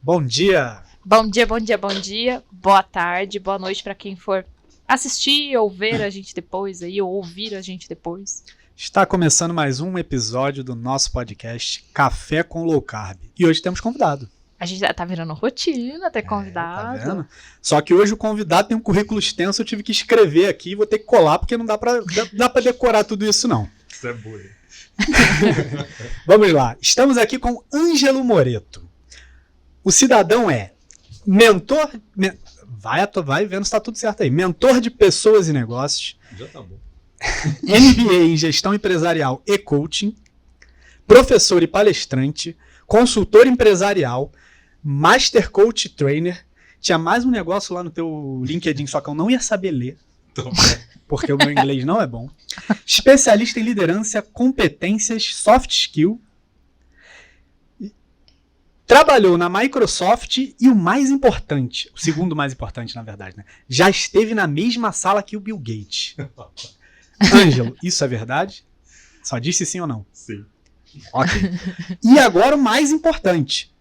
Bom dia! Bom dia, bom dia, bom dia. Boa tarde, boa noite para quem for assistir ou ver a gente depois aí, ou ouvir a gente depois. Está começando mais um episódio do nosso podcast Café com Low Carb. E hoje temos convidado. A gente já tá virando rotina ter convidado. Tá vendo? Só que hoje o convidado tem um currículo extenso, eu tive que escrever aqui e vou ter que colar, porque não dá pra decorar tudo isso não. Isso é bullying. Vamos lá. Estamos aqui com Ângelo Moreto. O cidadão é mentor... Vai vendo se tá tudo certo aí. Mentor de pessoas e negócios. Já tá bom. MBA em gestão empresarial e coaching. Professor e palestrante. Consultor empresarial. Master Coach Trainer. Tinha mais um negócio lá no teu LinkedIn, só que eu não ia saber ler. Porque o meu inglês não é bom. Especialista em liderança, competências, soft skill. Trabalhou na Microsoft e o mais importante, o segundo mais importante, na verdade, né? Já esteve na mesma sala que o Bill Gates. Ângelo, isso é verdade? Só disse sim ou não? Sim. Ok. E agora o mais importante,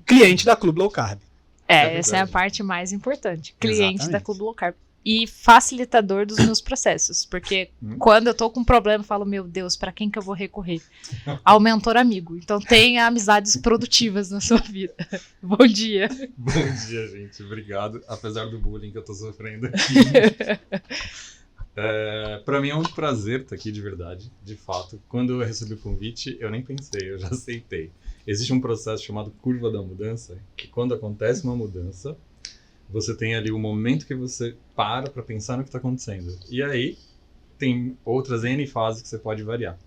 cliente da Clube Low Carb. Essa é a parte mais importante. Cliente Exatamente. da Clube Low Carb. E facilitador dos meus processos. Porque quando eu tô com um problema, eu falo, meu Deus, pra quem que eu vou recorrer? Ao mentor amigo. Então tenha amizades produtivas na sua vida. Bom dia. Bom dia, gente. Obrigado. Apesar do bullying que eu tô sofrendo aqui. Pra mim é um prazer estar aqui de verdade, de fato. Quando eu recebi o convite, eu nem pensei, eu já aceitei. Existe um processo chamado curva da mudança, que quando acontece uma mudança, você tem ali o momento que você para pensar no que está acontecendo. E aí, tem outras N fases que você pode variar.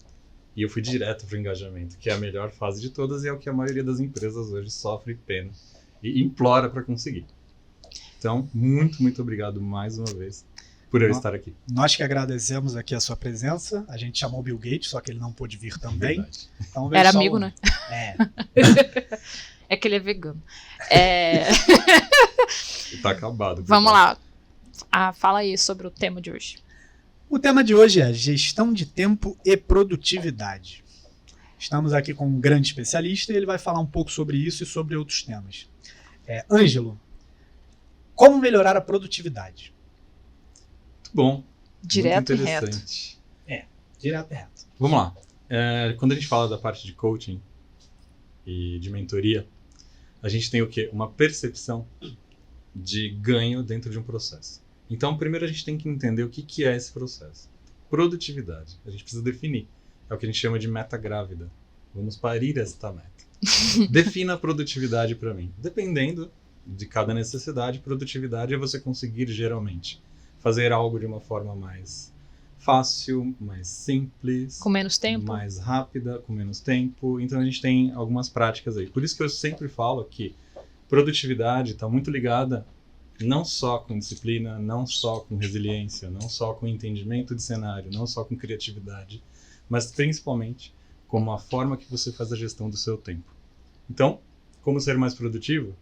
E eu fui direto para o engajamento, que é a melhor fase de todas e é o que a maioria das empresas hoje sofre pena e implora para conseguir. Então, muito, muito obrigado mais uma vez por eu estar aqui. Nós que agradecemos aqui a sua presença. A gente chamou o Bill Gates, só que ele não pôde vir também. Verdade. Então, Era amigo, né? É. É que ele é vegano. Tá acabado. Vamos lá. Fala aí sobre o tema de hoje. O tema de hoje é gestão de tempo e produtividade. Estamos aqui com um grande especialista e ele vai falar um pouco sobre isso e sobre outros temas. Ângelo, como melhorar a produtividade? Muito bom. Direto e muito reto. interessante. Direto e reto. Vamos lá. Quando a gente fala da parte de coaching e de mentoria, a gente tem o quê? Uma percepção de ganho dentro de um processo. Então, primeiro a gente tem que entender o que é esse processo. Produtividade. A gente precisa definir. É o que a gente chama de meta grávida. Vamos parir esta meta. Defina a produtividade para mim. Dependendo de cada necessidade, produtividade é você conseguir, geralmente, fazer algo de uma forma mais fácil, mais simples. Com menos tempo? Mais rápida, com menos tempo. Então a gente tem algumas práticas aí. Por isso que eu sempre falo que produtividade está muito ligada não só com disciplina, não só com resiliência, não só com entendimento de cenário, não só com criatividade, mas principalmente com a forma que você faz a gestão do seu tempo. Então, como ser mais produtivo?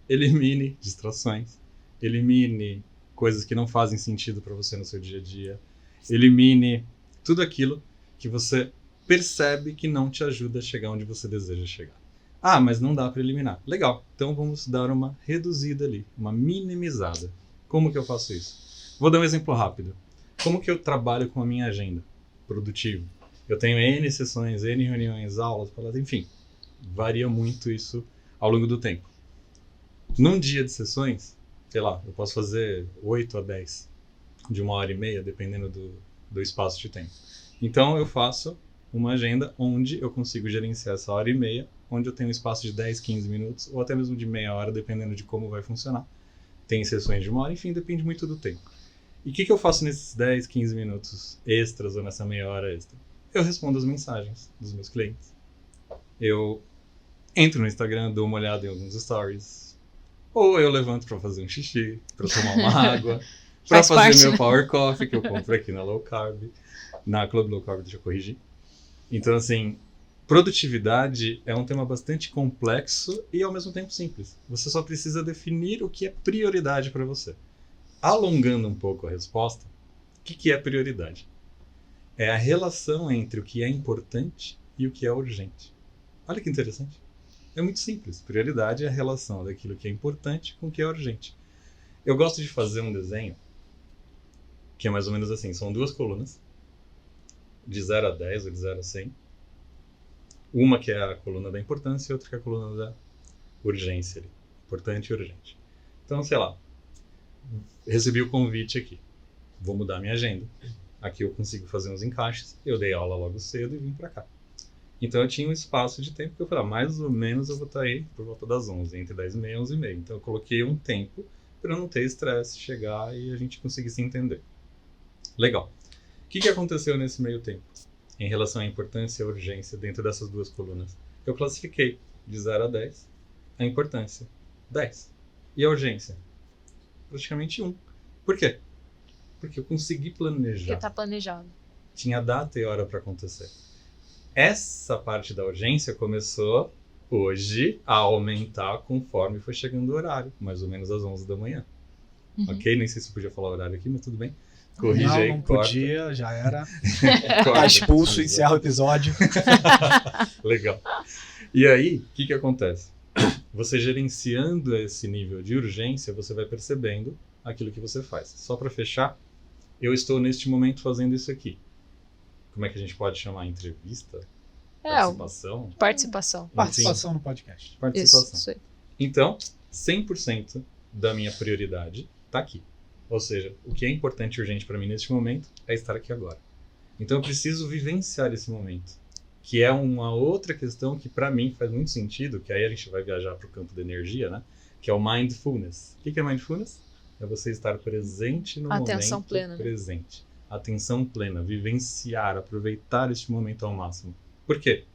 Elimine distrações, elimine coisas que não fazem sentido para você no seu dia a dia, elimine tudo aquilo que você percebe que não te ajuda a chegar onde você deseja chegar. Ah, mas não dá para eliminar. Legal, então vamos dar uma reduzida ali, uma minimizada. Como que eu faço isso? Vou dar um exemplo rápido. Como que eu trabalho com a minha agenda? Produtivo. Eu tenho N sessões, N reuniões, aulas, palestras, enfim. Varia muito isso ao longo do tempo. Num dia de sessões, sei lá, eu posso fazer 8 a 10 de 1h30, dependendo do espaço de tempo. Então eu faço uma agenda onde eu consigo gerenciar essa 1h30, onde eu tenho um espaço de 10, 15 minutos, ou até mesmo de meia hora, dependendo de como vai funcionar. Tem sessões de 1 hora, enfim, depende muito do tempo. E o que eu faço nesses 10, 15 minutos extras, ou nessa meia hora extra? Eu respondo as mensagens dos meus clientes. Eu entro no Instagram, dou uma olhada em alguns stories, ou eu levanto para fazer um xixi, para tomar uma água, para fazer parte, meu né? Power Coffee, que eu compro aqui na Low Carb, na Club Low Carb, deixa eu corrigir. Então, assim, produtividade é um tema bastante complexo e ao mesmo tempo simples. Você só precisa definir o que é prioridade para você. Alongando um pouco a resposta, o que é prioridade? É a relação entre o que é importante e o que é urgente. Olha que interessante. É muito simples. Prioridade é a relação daquilo que é importante com o que é urgente. Eu gosto de fazer um desenho que é mais ou menos assim. São 2 colunas, de 0 a 10 ou de 0 a 100. Uma que é a coluna da importância e outra que é a coluna da urgência. Ali. Importante e urgente. Então, sei lá, recebi o convite aqui. Vou mudar minha agenda. Aqui eu consigo fazer uns encaixes. Eu dei aula logo cedo e vim para cá. Então eu tinha um espaço de tempo que eu falei, mais ou menos eu vou estar aí por volta das 11, entre 10h30 e 11h30. Então eu coloquei um tempo para não ter estresse, chegar e a gente conseguir se entender. Legal. O que aconteceu nesse meio tempo? Em relação à importância e à urgência dentro dessas 2 colunas. Eu classifiquei de 0 a 10 a importância 10. E a urgência? Praticamente 1. Por quê? Porque eu consegui planejar. Porque tá planejado. Tinha data e hora para acontecer. Essa parte da urgência começou hoje a aumentar conforme foi chegando o horário, mais ou menos às 11 da manhã. Ok? Nem sei se eu podia falar o horário aqui, mas tudo bem. Corrige não, aí, não corta. podia, já era. Corta. Tá expulso, encerra o episódio. Legal. E aí, o que acontece? Você gerenciando esse nível de urgência, você vai percebendo aquilo que você faz. Só para fechar, eu estou neste momento fazendo isso aqui. Como é que a gente pode chamar? Entrevista? Participação? Participação. Participação no podcast. Participação. Isso aí. Então, 100% da minha prioridade está aqui. Ou seja, o que é importante e urgente para mim neste momento é estar aqui agora. Então eu preciso vivenciar esse momento, que é uma outra questão que para mim faz muito sentido, que aí a gente vai viajar para o campo da energia, né? Que é o mindfulness. O que é mindfulness? É você estar presente no Atenção momento plena, né? presente. Atenção plena, vivenciar, aproveitar este momento ao máximo. Por quê?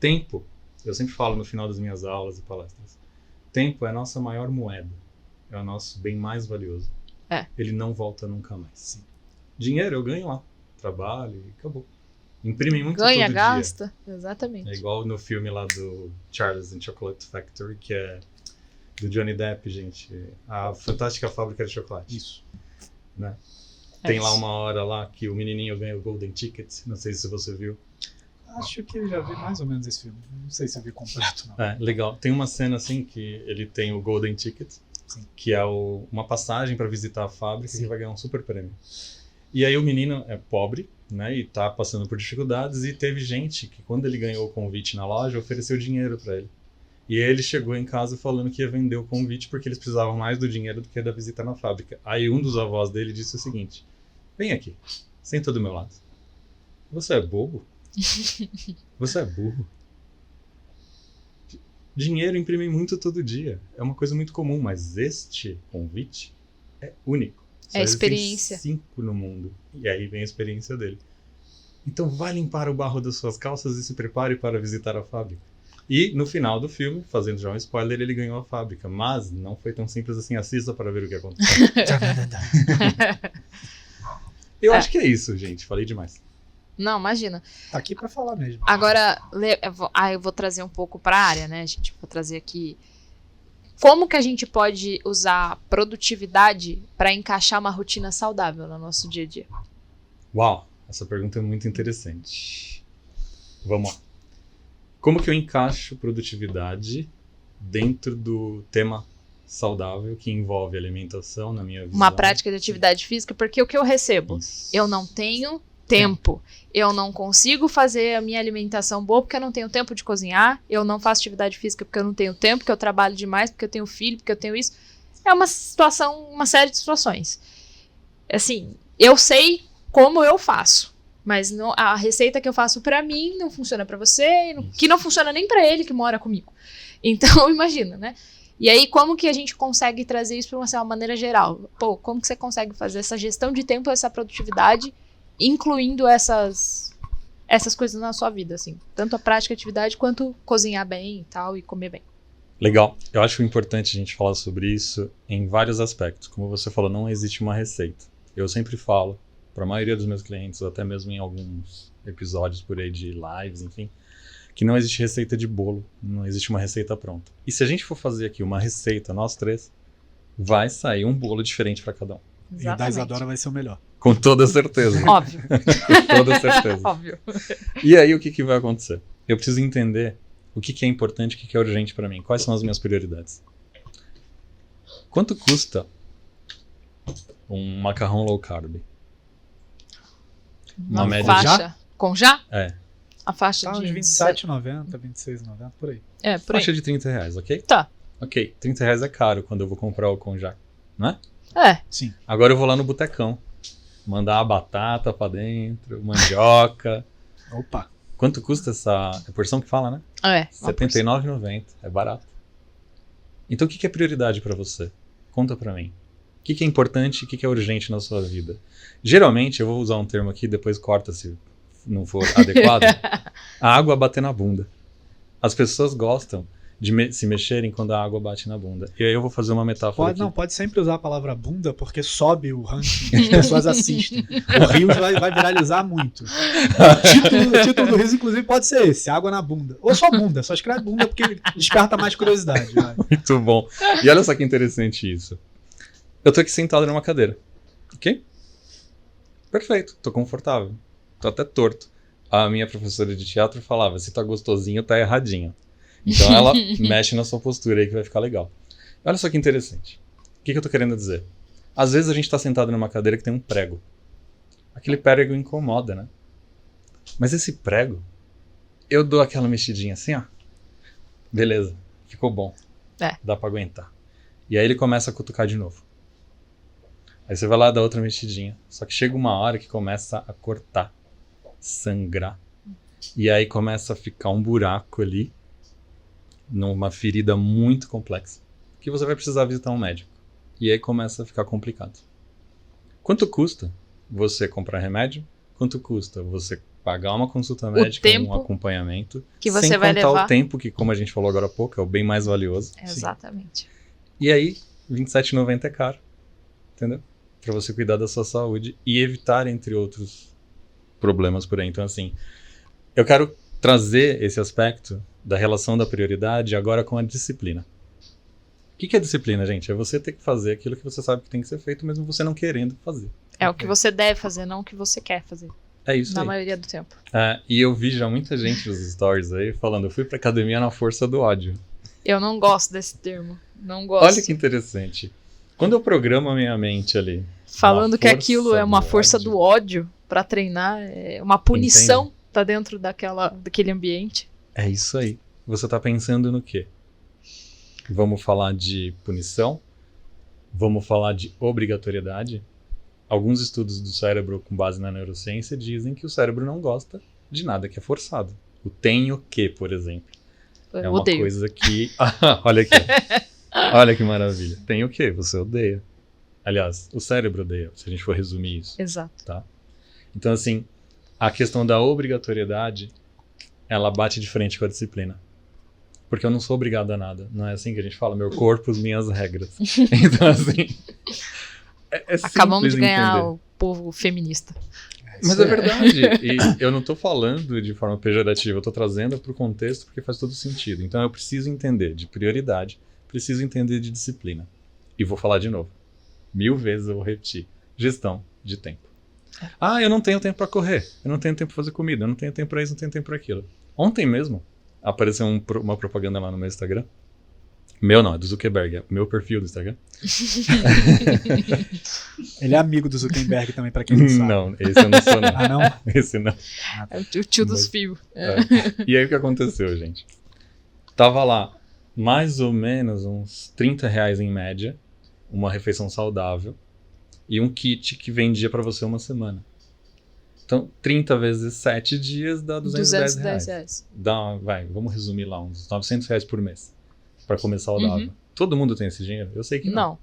Tempo, eu sempre falo no final das minhas aulas e palestras, tempo é a nossa maior moeda, é o nosso bem mais valioso. Ele não volta nunca mais. Sim. Dinheiro eu ganho lá, trabalho e acabou. Imprimem muito Ganha, todo gasta. dia. Exatamente. É igual no filme lá do Charles and Chocolate Factory, que é do Johnny Depp, gente. A Fantástica Fábrica de Chocolate. Isso. Né? Tem lá uma hora lá que o menininho ganha o Golden Ticket. Não sei se você viu. Acho que eu já vi mais ou menos esse filme. Não sei se eu vi completo, não. É, legal. Tem uma cena assim que ele tem o Golden Ticket, Sim. que é uma passagem para visitar a fábrica. Sim. Que vai ganhar um super prêmio. E aí o menino é pobre, né, e tá passando por dificuldades, e teve gente que quando ele ganhou o convite na loja, ofereceu dinheiro para ele. E ele chegou em casa falando que ia vender o convite porque eles precisavam mais do dinheiro do que da visita na fábrica. Aí um dos avós dele disse o seguinte: vem aqui, senta do meu lado. Você é bobo? Você é burro? Dinheiro imprime muito todo dia. É uma coisa muito comum, mas este convite é único. Só É experiência. existem 5 no mundo. E aí vem a experiência dele. Então vai limpar o barro das suas calças e se prepare para visitar a fábrica. E no final do filme, fazendo já um spoiler, ele ganhou a fábrica. Mas não foi tão simples assim. Assista para ver o que aconteceu. Eu acho que é isso, gente. Falei demais. Não, imagina. Tá aqui pra falar mesmo. Agora, eu vou trazer um pouco para a área, né, gente? Vou trazer aqui. Como que a gente pode usar a produtividade para encaixar uma rotina saudável no nosso dia a dia? Uau, essa pergunta é muito interessante. Vamos lá. Como que eu encaixo produtividade dentro do tema saudável que envolve alimentação, na minha visão? Uma prática de atividade física, porque o que eu recebo? Isso. Eu não tenho tempo. Eu não consigo fazer a minha alimentação boa porque eu não tenho tempo de cozinhar. Eu não faço atividade física porque eu não tenho tempo, porque eu trabalho demais, porque eu tenho filho, porque eu tenho isso. É uma situação, uma série de situações. Assim, eu sei como eu faço, mas não, a receita que eu faço pra mim não funciona pra você, que não funciona nem pra ele que mora comigo. Então, imagina, né? E aí, como que a gente consegue trazer isso de uma maneira geral? Pô, como que você consegue fazer essa gestão de tempo, essa produtividade, incluindo essas coisas na sua vida, assim? Tanto a prática de atividade, quanto cozinhar bem e tal, e comer bem. Legal. Eu acho importante a gente falar sobre isso em vários aspectos. Como você falou, não existe uma receita. Eu sempre falo, para a maioria dos meus clientes, ou até mesmo em alguns episódios por aí de lives, enfim, que não existe receita de bolo, não existe uma receita pronta. E se a gente for fazer aqui uma receita, nós três, vai sair um bolo diferente para cada um. E o da Isadora vai ser o melhor. Com toda certeza. Óbvio. Com toda certeza. Óbvio. E aí o que vai acontecer? Eu preciso entender O que é importante, o que é urgente para mim? Quais são as minhas prioridades? Quanto custa um macarrão low carb? Uma média faixa. Com já? É. A faixa Tá uns de R$27,90, R$26,90, por aí. É, por aí. Faixa de R$30, ok? Tá. Ok, R$30 é caro quando eu vou comprar o conjac, não é? É. Sim. Agora eu vou lá no botecão, mandar a batata pra dentro, mandioca. Opa. Quanto custa essa... É porção que fala, né? É. R$ 79,90. É barato. Então o que é prioridade pra você? Conta pra mim. O que é importante e o que é urgente na sua vida? Geralmente, eu vou usar um termo aqui, depois corta se não for adequado. A água bater na bunda. As pessoas gostam de se mexerem quando a água bate na bunda. E aí eu vou fazer uma metáfora aqui. Pode sempre usar a palavra bunda, porque sobe o ranking, as pessoas assistem. O Rios vai viralizar muito. O título do Rios, inclusive, pode ser esse, água na bunda. Ou só bunda, só escreve bunda porque desperta mais curiosidade. Vai. Muito bom. E olha só que interessante isso. Eu tô aqui sentado numa cadeira, ok? Perfeito, tô confortável. Tô até torto. A minha professora de teatro falava, se tá gostosinho, tá erradinho. Então ela mexe na sua postura aí que vai ficar legal. Olha só que interessante. O que eu tô querendo dizer? Às vezes a gente tá sentado numa cadeira que tem um prego. Aquele prego incomoda, né? Mas esse prego, eu dou aquela mexidinha assim, ó. Beleza, ficou bom. É. Dá pra aguentar. E aí ele começa a cutucar de novo. Aí você vai lá dar outra mexidinha. Só que chega uma hora que começa a cortar, sangrar. E aí começa a ficar um buraco ali, numa ferida muito complexa, que você vai precisar visitar um médico. E aí começa a ficar complicado. Quanto custa você comprar remédio? Quanto custa você pagar uma consulta médica, um acompanhamento? Que você sem vai contar levar. o tempo, que como a gente falou agora há pouco, é o bem mais valioso. Exatamente. E aí, R$27,90 é caro. Entendeu? Para você cuidar da sua saúde e evitar, entre outros problemas por aí. Então, assim, eu quero trazer esse aspecto da relação da prioridade agora com a disciplina. O que é disciplina, gente? É você ter que fazer aquilo que você sabe que tem que ser feito, mesmo você não querendo fazer. É o que você deve fazer, não o que você quer fazer. É isso Na aí. maioria do tempo. E eu vi já muita gente nos stories aí falando, eu fui pra academia na força do ódio. Eu não gosto desse termo. Não gosto. Olha que interessante. Quando eu programo a minha mente ali, falando que força aquilo é uma do força ódio. do ódio pra treinar, é uma punição, tá dentro daquele ambiente. é isso aí. Você tá pensando no quê? Vamos falar de punição? Vamos falar de obrigatoriedade? Alguns estudos do cérebro com base na neurociência dizem que o cérebro não gosta de nada que é forçado. O tenho que, por exemplo. Eu É uma odeio. coisa que... olha aqui. Olha que maravilha. Tenho que, você odeia. Aliás, o cérebro odeia, se a gente for resumir isso. Exato. Tá? Então, assim, a questão da obrigatoriedade, ela bate de frente com a disciplina. Porque eu não sou obrigado a nada. Não é assim que a gente fala, meu corpo, as minhas regras. Então, assim, é Acabamos de simples ganhar entender. o povo feminista. Mas é verdade. E eu não tô falando de forma pejorativa, eu tô trazendo pro contexto porque faz todo sentido. Então eu preciso entender de prioridade, preciso entender de disciplina. E vou falar de novo. 1000 vezes eu vou repetir. Gestão de tempo. Eu não tenho tempo pra correr, eu não tenho tempo pra fazer comida, eu não tenho tempo pra isso, não tenho tempo pra aquilo. Ontem mesmo, apareceu uma propaganda lá no meu Instagram. Meu não, é do Zuckerberg, é o meu perfil do Instagram. Ele é amigo do Zuckerberg também, pra quem não sabe. Não, esse eu não sou não. Ah, não? Esse não. É o tio dos Mas- fios. E aí o que aconteceu, gente? Tava lá mais ou menos uns R$30 em média, uma refeição saudável e um kit que vendia pra você uma semana. Então, 30 vezes 7 dias dá R$210. R$210. Vamos resumir lá, uns R$900 por mês pra comer saudável. Uhum. Todo mundo tem esse dinheiro? Eu sei que não. Não.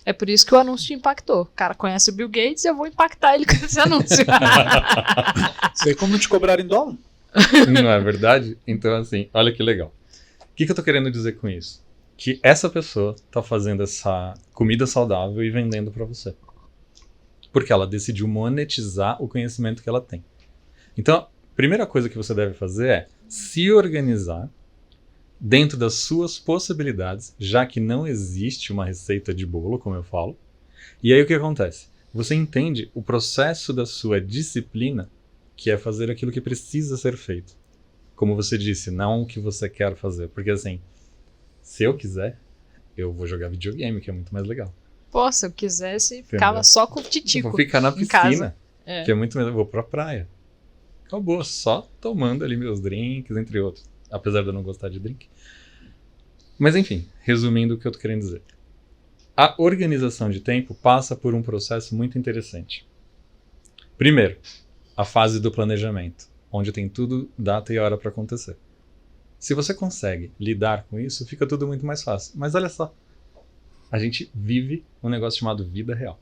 É por isso que o anúncio te impactou. O cara conhece o Bill Gates, eu vou impactar ele com esse anúncio. Sei como te cobrar em dólar? Não é verdade? Então, assim, olha que legal. O que eu tô querendo dizer com isso? Que essa pessoa tá fazendo essa comida saudável e vendendo pra você. Porque ela decidiu monetizar o conhecimento que ela tem. Então, a primeira coisa que você deve fazer é se organizar dentro das suas possibilidades, já que não existe uma receita de bolo, como eu falo. E aí o que acontece? Você entende o processo da sua disciplina, que é fazer aquilo que precisa ser feito. como você disse, não o que você quer fazer. Porque assim, se eu quiser, eu vou jogar videogame, que é muito mais legal. Pô, se eu quisesse, ficava só com o Eu titico. vou ficar na em piscina, casa. que é muito melhor. Eu vou pra praia. Acabou, só tomando ali meus drinks, entre outros. Apesar de eu não gostar de drink. Mas enfim, resumindo o que eu tô querendo dizer. A organização de tempo passa por um processo muito interessante. Primeiro, a fase do planejamento, onde tem tudo, data e hora para acontecer. Se você consegue lidar com isso, fica tudo muito mais fácil. Mas olha só, a gente vive um negócio chamado vida real.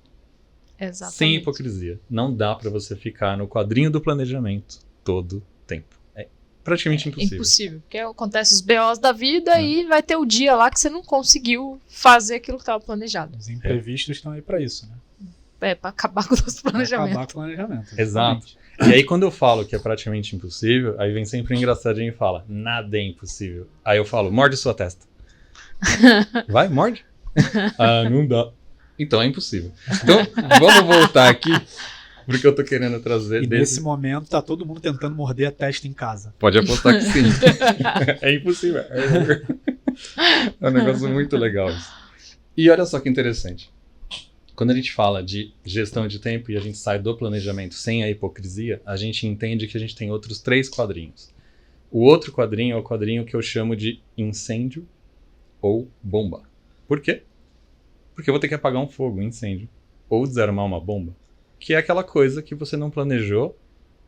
Exatamente. Sem hipocrisia. Não dá para você ficar no quadrinho do planejamento todo tempo. É praticamente impossível. Impossível, porque acontece os BOs da vida e vai ter o dia lá que você não conseguiu fazer aquilo que estava planejado. Os imprevistos estão aí pra isso, né? É, pra acabar com o nosso Pra planejamento. acabar com o planejamento. Exato. E aí quando eu falo que é praticamente impossível, aí vem sempre um engraçadinho e fala, nada é impossível. Aí eu falo, morde sua testa. Vai, morde. Ah, não dá. Então é impossível. Então, vamos voltar aqui porque eu tô querendo trazer E nesse momento tá todo mundo tentando morder a testa em casa. Pode apostar que sim. É impossível. É um negócio muito legal isso. E olha só que interessante. Quando a gente fala de gestão de tempo e a gente sai do planejamento sem a hipocrisia, a gente entende que a gente tem outros 3 quadrinhos. O outro quadrinho é o quadrinho que eu chamo de incêndio ou bomba. Por quê? Porque eu vou ter que apagar um fogo, um incêndio. Ou desarmar uma bomba. Que é aquela coisa que você não planejou.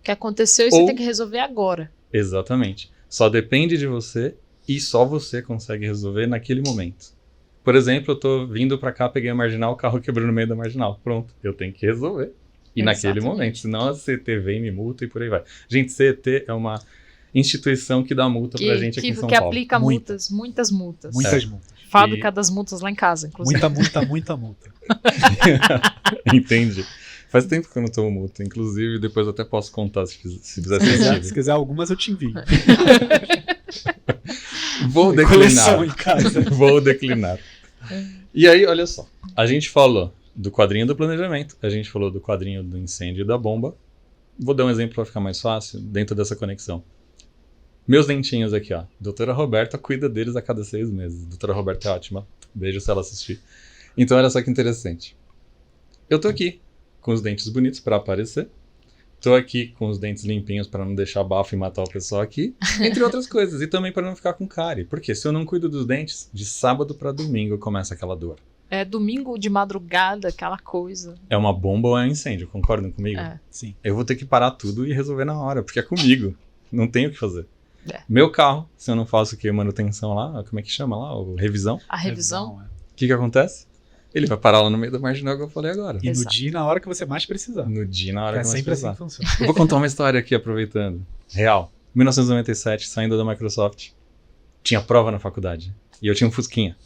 Que aconteceu e você tem que resolver agora. Exatamente. Só depende de você e só você consegue resolver naquele momento. Por exemplo, eu tô vindo pra cá, peguei a marginal, o carro quebrou no meio da marginal. Pronto, eu tenho que resolver. E naquele momento, senão a CET vem, me multa e por aí vai. Gente, CET é uma instituição que dá multa pra gente aqui em São que Paulo. aplica multas, muitas multas. Muitas multas. Fábrica das multas lá em casa, inclusive. Muita multa. Entendi. Faz tempo que eu não tomo multa, inclusive depois eu até posso contar se fizer sentido. Se quiser algumas, eu te envio. Vou Coleção declinar. em casa. Vou declinar. E aí, olha só. A gente falou do quadrinho do planejamento, a gente falou do quadrinho do incêndio e da bomba. Vou dar um exemplo para ficar mais fácil dentro dessa conexão. Meus dentinhos aqui, ó. Doutora Roberta cuida deles a cada 6 meses. Doutora Roberta é ótima. Beijo se ela assistir. Então, olha só que interessante. Eu tô aqui com os dentes bonitos para aparecer. Tô aqui com os dentes limpinhos para não deixar bafo e matar o pessoal aqui. Entre outras coisas. E também para não ficar com cárie. Porque se eu não cuido dos dentes, de sábado para domingo começa aquela dor. É domingo de madrugada, aquela coisa. É uma bomba ou é um incêndio, concordam comigo? É. Sim. Eu vou ter que parar tudo e resolver na hora, porque é comigo. Não tenho o que fazer. É. Meu carro, se eu não faço o que? Manutenção lá, como é que chama lá? Revisão. A revisão. É. O que acontece? Ele vai parar lá no meio da marginal que eu falei agora. E no Exato. dia e na hora que você mais precisar. No dia, na hora É que eu mais sempre assim precisar. que funciona. Eu vou contar uma história aqui, aproveitando. Real. 1997, saindo da Microsoft. Tinha prova na faculdade. E eu tinha um Fusquinha.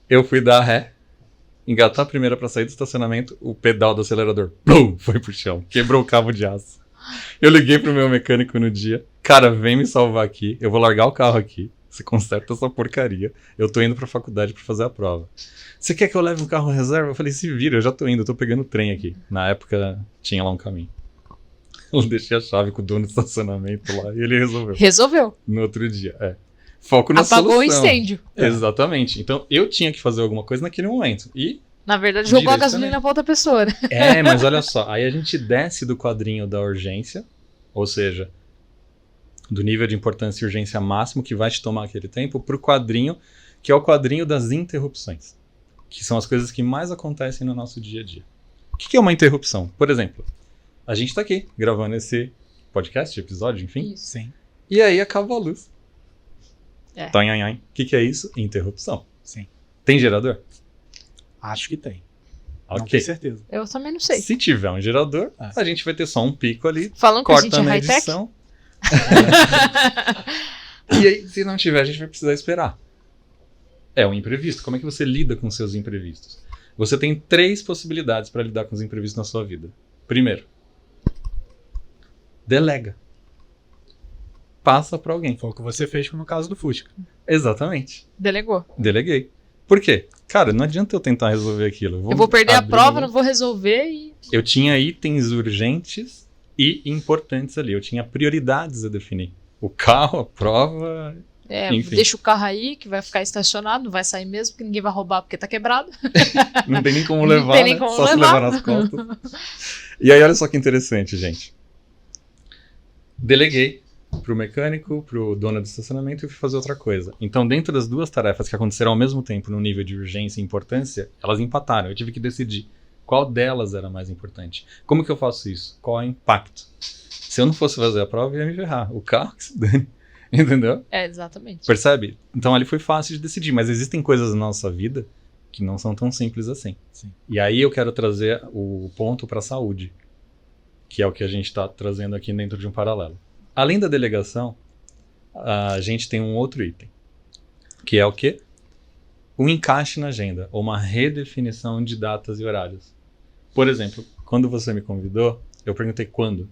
Eu fui dar ré, engatar a primeira pra sair do estacionamento, o pedal do acelerador, plum, foi pro chão. Quebrou o cabo de aço. Eu liguei pro meu mecânico no dia. Cara, vem me salvar aqui. Eu vou largar o carro aqui. Você conserta essa porcaria. Eu tô indo pra faculdade pra fazer a prova. Você quer que eu leve um carro reserva? Eu falei, se vira, eu já tô indo, eu tô pegando trem aqui. Na época, tinha lá um caminho. Eu deixei a chave com o dono do estacionamento lá e ele resolveu. Resolveu. No outro dia, Foco na Apagou solução. o incêndio. Exatamente. Então, eu tinha que fazer alguma coisa naquele momento. E, Na verdade, jogou a Direito gasolina pra outra pessoa, né? mas olha só. Aí a gente desce do quadrinho da urgência, ou seja, do nível de importância e urgência máximo que vai te tomar aquele tempo, pro quadrinho, que é o quadrinho das interrupções. Que são as coisas que mais acontecem no nosso dia a dia. O que é uma interrupção? Por exemplo, a gente tá aqui gravando esse podcast, episódio, enfim. Isso. Sim, E aí acaba a luz. É. Tonhanhan. O que é isso? Interrupção. sim. Tem gerador? Acho que tem. Não Ok. tenho certeza. Eu também não sei. Se tiver um gerador, É. a gente vai ter só um pico ali, Falando que a gente corta é na high-tech. edição. E aí, se não tiver, a gente vai precisar esperar. É um imprevisto. Como é que você lida com seus imprevistos? Você tem 3 possibilidades para lidar com os imprevistos na sua vida. Primeiro, delega. Passa para alguém. Foi o que você fez no caso do Fusca. Exatamente. Delegou. Deleguei. Por quê? Cara, não adianta eu tentar resolver aquilo. Eu vou perder a abrir prova, um- não vou resolver e... Eu tinha itens urgentes e importantes ali. Eu tinha prioridades a definir. O carro, a prova... Enfim. Deixa o carro aí, que vai ficar estacionado, não vai sair mesmo, porque ninguém vai roubar porque tá quebrado. Não tem nem como levar, Não tem nem né? como Só se levar nas costas. E aí, olha só que interessante, gente. Deleguei pro mecânico, pro dono do estacionamento e fui fazer outra coisa. Então, dentro das duas tarefas que aconteceram ao mesmo tempo no nível de urgência e importância, elas empataram. Eu tive que decidir qual delas era mais importante. Como que eu faço isso? Qual é o impacto? Se eu não fosse fazer a prova, eu ia me ferrar. O carro que se dane. Entendeu? Exatamente. Percebe? Então ali foi fácil de decidir, mas existem coisas na nossa vida que não são tão simples assim. Sim. E aí eu quero trazer o ponto para a saúde, que é o que a gente está trazendo aqui dentro de um paralelo. Além da delegação, a gente tem um outro item, que é o quê? Um encaixe na agenda, ou uma redefinição de datas e horários. Por exemplo, quando você me convidou, eu perguntei quando.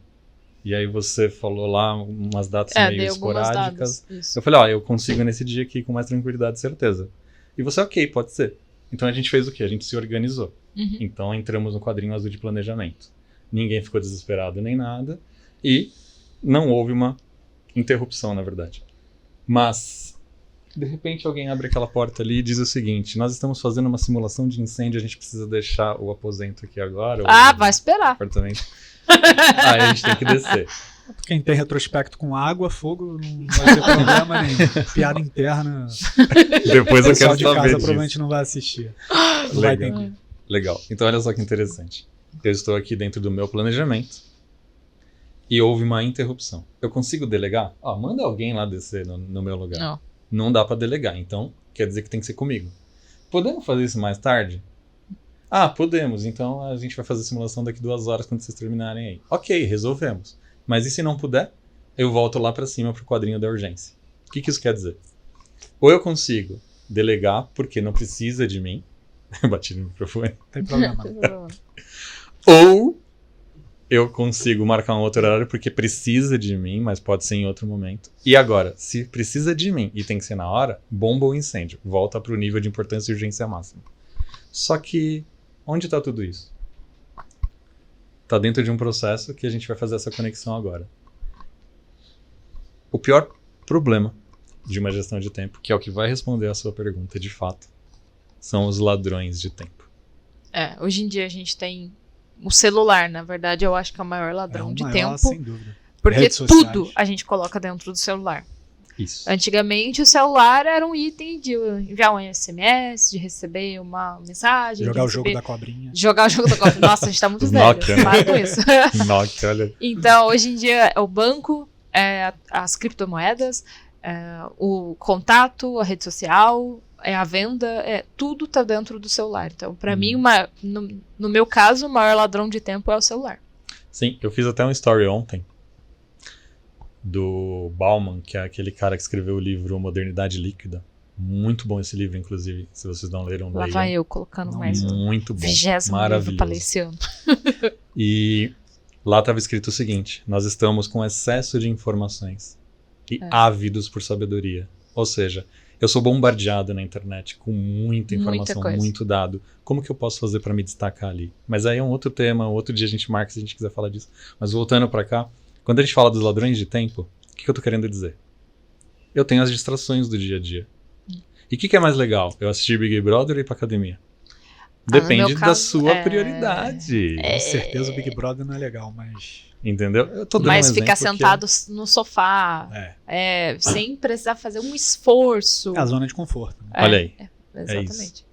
E aí você falou lá umas datas meio esporádicas. Eu falei, eu consigo nesse dia aqui com mais tranquilidade e certeza. E você, ok, pode ser. Então a gente fez o quê? A gente se organizou. Uhum. Então entramos no quadrinho azul de planejamento. Ninguém ficou desesperado nem nada. E não houve uma interrupção, na verdade. Mas, de repente alguém abre aquela porta ali e diz o seguinte, nós estamos fazendo uma simulação de incêndio, a gente precisa deixar o aposento aqui agora. Vai esperar. Apartamento. Aí a gente tem que descer. Quem tem retrospecto com água, fogo, não vai ter problema nenhum. Piada interna. Depois O eu pessoal quero de saber casa disso. provavelmente não vai assistir. Não vai entender. Legal. Então olha só que interessante. Eu estou aqui dentro do meu planejamento e houve uma interrupção. Eu consigo delegar? Manda alguém lá descer no meu lugar. Não dá para delegar, então quer dizer que tem que ser comigo. Podemos fazer isso mais tarde? Podemos, então a gente vai fazer a simulação daqui 2 horas quando vocês terminarem aí. Ok, resolvemos. Mas e se não puder? Eu volto lá para cima pro quadrinho da urgência. O que isso quer dizer? Ou eu consigo delegar porque não precisa de mim. Bati no microfone. Não tem problema. Ou eu consigo marcar um outro horário porque precisa de mim, mas pode ser em outro momento. E agora, se precisa de mim e tem que ser na hora, bomba ou incêndio. Volta pro nível de importância e urgência máxima. Só que onde está tudo isso? Está dentro de um processo que a gente vai fazer essa conexão agora. O pior problema de uma gestão de tempo, que é o que vai responder a sua pergunta de fato, são os ladrões de tempo. Hoje em dia a gente tem o celular, na verdade eu acho que é o maior ladrão de tempo. Sem dúvida. Porque tudo a gente coloca dentro do celular. Isso. Antigamente o celular era um item de enviar um SMS, de receber uma mensagem. Jogar o jogo da cobrinha. Jogar o jogo da cobrinha. Nossa, a gente tá muito velho. Nokia, para com isso. Nokia, olha. Então, hoje em dia é o banco, as criptomoedas, o contato, a rede social, a venda, tudo tá dentro do celular. Então, para mim, no meu caso, o maior ladrão de tempo é o celular. Sim, eu fiz até um story ontem do Bauman, que é aquele cara que escreveu o livro Modernidade Líquida. Muito bom esse livro, inclusive, se vocês não leram, Lá leiam. vai eu colocando mais muito bom, 20º livro para ler esse ano. E lá estava escrito o seguinte: nós estamos com excesso de informações e ávidos por sabedoria. Ou seja, eu sou bombardeado na internet com muita informação, muito dado. Como que eu posso fazer para me destacar ali? Mas aí é um outro tema, outro dia a gente marca se a gente quiser falar disso. Mas voltando para cá, quando a gente fala dos ladrões de tempo, o que eu tô querendo dizer? Eu tenho as distrações do dia a dia. E o que é mais legal? Eu assistir Big Brother ou ir pra academia? Depende da sua prioridade. Com certeza o Big Brother não é legal, mas... Entendeu? Eu tô dando mas ficar sentado no sofá, sem precisar fazer um esforço. É a zona de conforto. Né? Olha aí. Exatamente.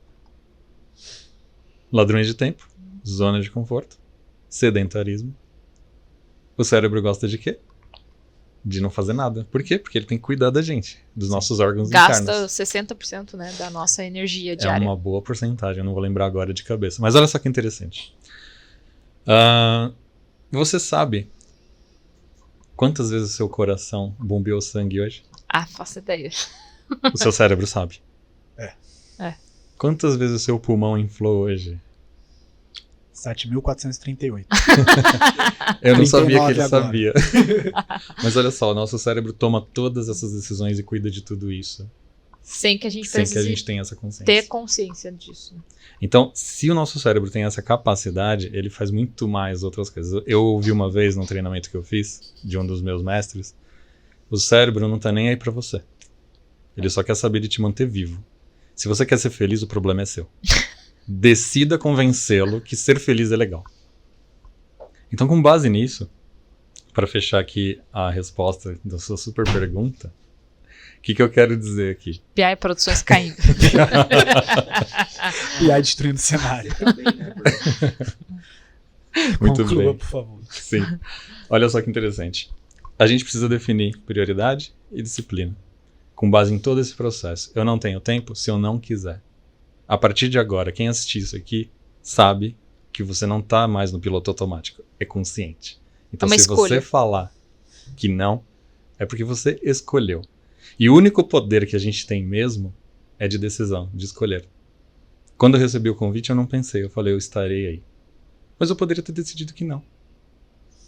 Ladrões de tempo, zona de conforto, sedentarismo. O cérebro gosta de quê? De não fazer nada. Por quê? Porque ele tem que cuidar da gente, dos nossos órgãos internos. Gasta 60%, né, da nossa energia diária. É uma boa porcentagem, eu não vou lembrar agora de cabeça. Mas olha só que interessante. Você sabe quantas vezes o seu coração bombeou sangue hoje? Faço ideia. O seu cérebro sabe? É. Quantas vezes o seu pulmão inflou hoje? 7.438. Eu não sabia que ele agora. sabia. Mas olha só, o nosso cérebro toma todas essas decisões e cuida de tudo isso. Sem que a gente Sem que a gente tenha essa consciência. Ter consciência disso. Então, se o nosso cérebro tem essa capacidade, ele faz muito mais outras coisas. Eu ouvi uma vez num treinamento que eu fiz, de um dos meus mestres, O cérebro não tá nem aí pra você. Ele só quer saber de te manter vivo. Se você quer ser feliz, o problema é seu. Decida convencê-lo que ser feliz é legal. Então, com base nisso, para fechar aqui a resposta da sua super pergunta, o que eu quero dizer aqui? BI Produções caindo. E aí destruindo o cenário. Muito Conclua, bem. por favor. Sim. Olha só que interessante. A gente precisa definir prioridade e disciplina. Com base em todo esse processo. Eu não tenho tempo se eu não quiser. A partir de agora, quem assistir isso aqui sabe que você não está mais no piloto automático. É consciente. Então, se você falar que não, é porque você escolheu. E o único poder que a gente tem mesmo é de decisão, de escolher. Quando eu recebi o convite, eu não pensei. Eu falei, eu estarei aí. Mas eu poderia ter decidido que não.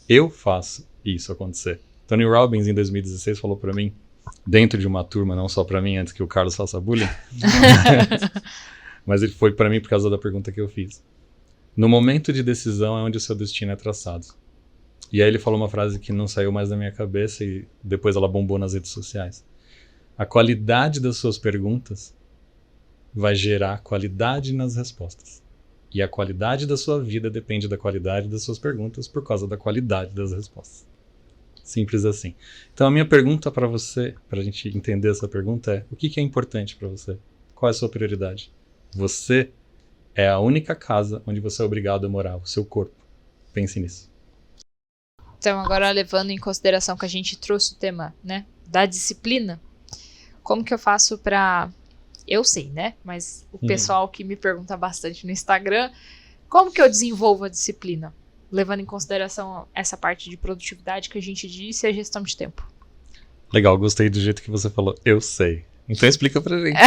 Eu faço isso acontecer. Tony Robbins, em 2016, falou para mim, dentro de uma turma, não só para mim, antes que o Carlos faça bullying, mas ele foi para mim por causa da pergunta que eu fiz. No momento de decisão é onde o seu destino é traçado. E aí ele falou uma frase que não saiu mais da minha cabeça e depois ela bombou nas redes sociais. A qualidade das suas perguntas vai gerar qualidade nas respostas. E a qualidade da sua vida depende da qualidade das suas perguntas por causa da qualidade das respostas. Simples assim. Então a minha pergunta para você, para a gente entender essa pergunta é, o que é importante para você? Qual é a sua prioridade? Você é a única casa onde você é obrigado a morar, o seu corpo. Pense nisso. Então, agora levando em consideração que a gente trouxe o tema, né, da disciplina, como que eu faço pra... Eu sei, né, mas o pessoal que me pergunta bastante no Instagram, como que eu desenvolvo a disciplina? Levando em consideração essa parte de produtividade que a gente disse e a gestão de tempo. Legal, gostei do jeito que você falou. Eu sei. Então explica pra gente.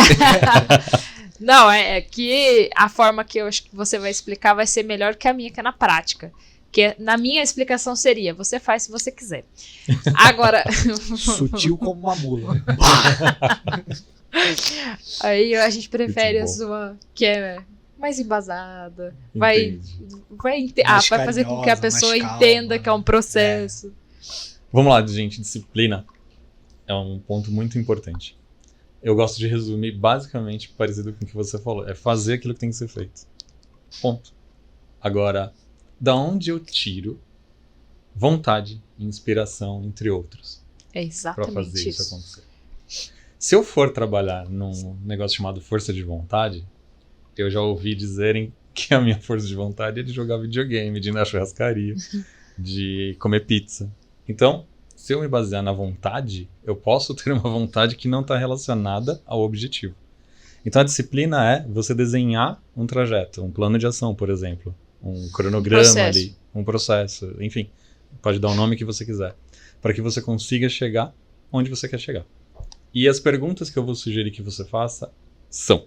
Não, é que a forma que eu acho que você vai explicar vai ser melhor que a minha, que é na prática. Que na minha explicação seria, você faz se você quiser. Agora... Sutil como uma mula. Aí a gente prefere a sua, que é mais embasada. Vai fazer com que a pessoa entenda que é um processo. Vamos lá, gente. Disciplina é um ponto muito importante. Eu gosto de resumir basicamente parecido com o que você falou. É fazer aquilo que tem que ser feito. Ponto. Agora, da onde eu tiro vontade, inspiração, entre outros, é exatamente para fazer isso acontecer? Se eu for trabalhar num negócio chamado força de vontade, eu já ouvi dizerem que a minha força de vontade é de jogar videogame, de ir na churrascaria, de comer pizza. Então, se eu me basear na vontade, eu posso ter uma vontade que não está relacionada ao objetivo. Então, a disciplina é você desenhar um trajeto, um plano de ação, por exemplo, um cronograma ali, um processo, enfim, pode dar o nome que você quiser, para que você consiga chegar onde você quer chegar. E as perguntas que eu vou sugerir que você faça são: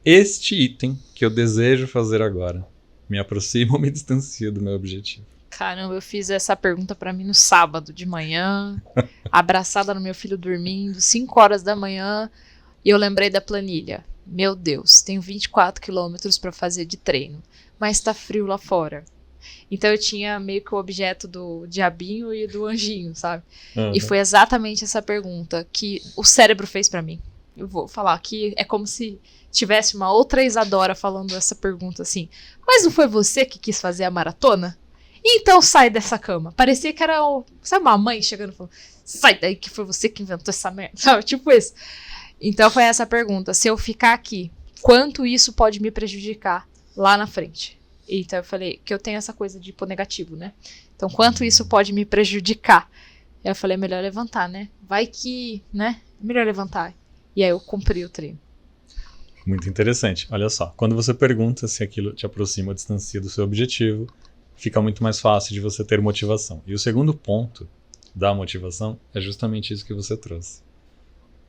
este item que eu desejo fazer agora me aproxima ou me distancia do meu objetivo? Caramba, eu fiz essa pergunta pra mim no sábado de manhã, abraçada no meu filho dormindo, 5 horas da manhã, e eu lembrei da planilha. Meu Deus, tenho 24 quilômetros pra fazer de treino, mas tá frio lá fora. Então eu tinha meio que o objeto do diabinho e do anjinho, sabe? E foi exatamente essa pergunta que o cérebro fez pra mim. Eu vou falar que é como se tivesse uma outra Isadora falando essa pergunta assim: mas não foi você que quis fazer a maratona? Então sai dessa cama. Parecia que era sabe, uma mãe chegando e falando: sai daí que foi você que inventou essa merda. Sabe? Tipo isso. Então foi essa pergunta: se eu ficar aqui, quanto isso pode me prejudicar lá na frente? Então eu falei que eu tenho essa coisa de pôr negativo, né? Então quanto isso pode me prejudicar? Aí eu falei, é melhor levantar, né? Vai que, né? É melhor levantar. E aí eu cumpri o treino. Muito interessante. Olha só, quando você pergunta se aquilo te aproxima ou distancia do seu objetivo, fica muito mais fácil de você ter motivação. E o segundo ponto da motivação é justamente isso que você trouxe.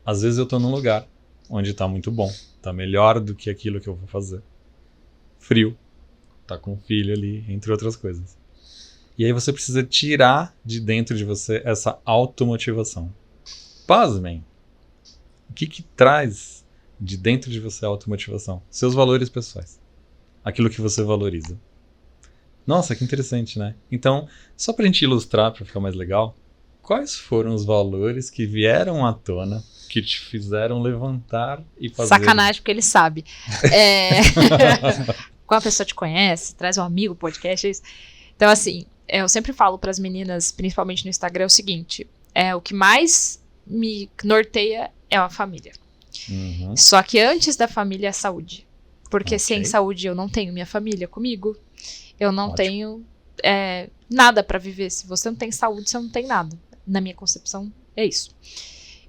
Às vezes eu tô num lugar onde tá muito bom, tá melhor do que aquilo que eu vou fazer. Frio. Tá com um filho ali, entre outras coisas. E aí você precisa tirar de dentro de você essa automotivação. Pasmem. O que traz de dentro de você a automotivação? Seus valores pessoais. Aquilo que você valoriza. Nossa, que interessante, né? Então, só pra gente ilustrar, pra ficar mais legal, quais foram os valores que vieram à tona, que te fizeram levantar e fazer... Sacanagem, porque ele sabe. Quando a pessoa te conhece, traz um amigo, podcast, é isso. Então, assim, eu sempre falo para as meninas, principalmente no Instagram, é o seguinte, o que mais me norteia é a família. Uhum. Só que antes da família é a saúde. Porque Ok. sem saúde eu não tenho minha família comigo, eu não Ótimo. tenho nada para viver. Se você não tem saúde, você não tem nada. Na minha concepção, é isso.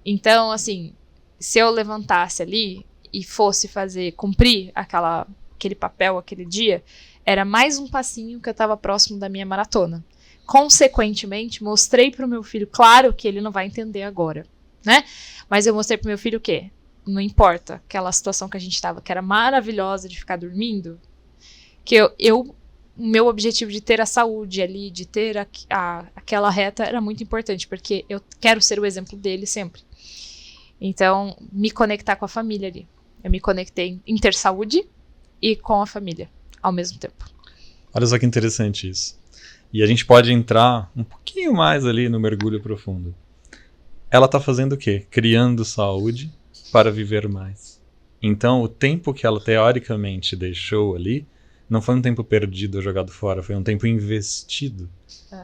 Então, assim, se eu levantasse ali e fosse cumprir aquele papel, aquele dia, era mais um passinho que eu estava próximo da minha maratona. Consequentemente, mostrei pro meu filho, claro que ele não vai entender agora, né? Mas eu mostrei pro meu filho o quê? Não importa, aquela situação que a gente estava, que era maravilhosa de ficar dormindo, que o meu objetivo de ter a saúde ali, de ter aquela reta era muito importante, porque eu quero ser o exemplo dele sempre. Então, me conectar com a família ali. Eu me conectei em ter saúde e com a família ao mesmo tempo. Olha só que interessante isso. E a gente pode entrar um pouquinho mais ali no mergulho profundo. Ela tá fazendo o quê? Criando saúde para viver mais. Então, o tempo que ela teoricamente deixou ali não foi um tempo perdido ou jogado fora, foi um tempo investido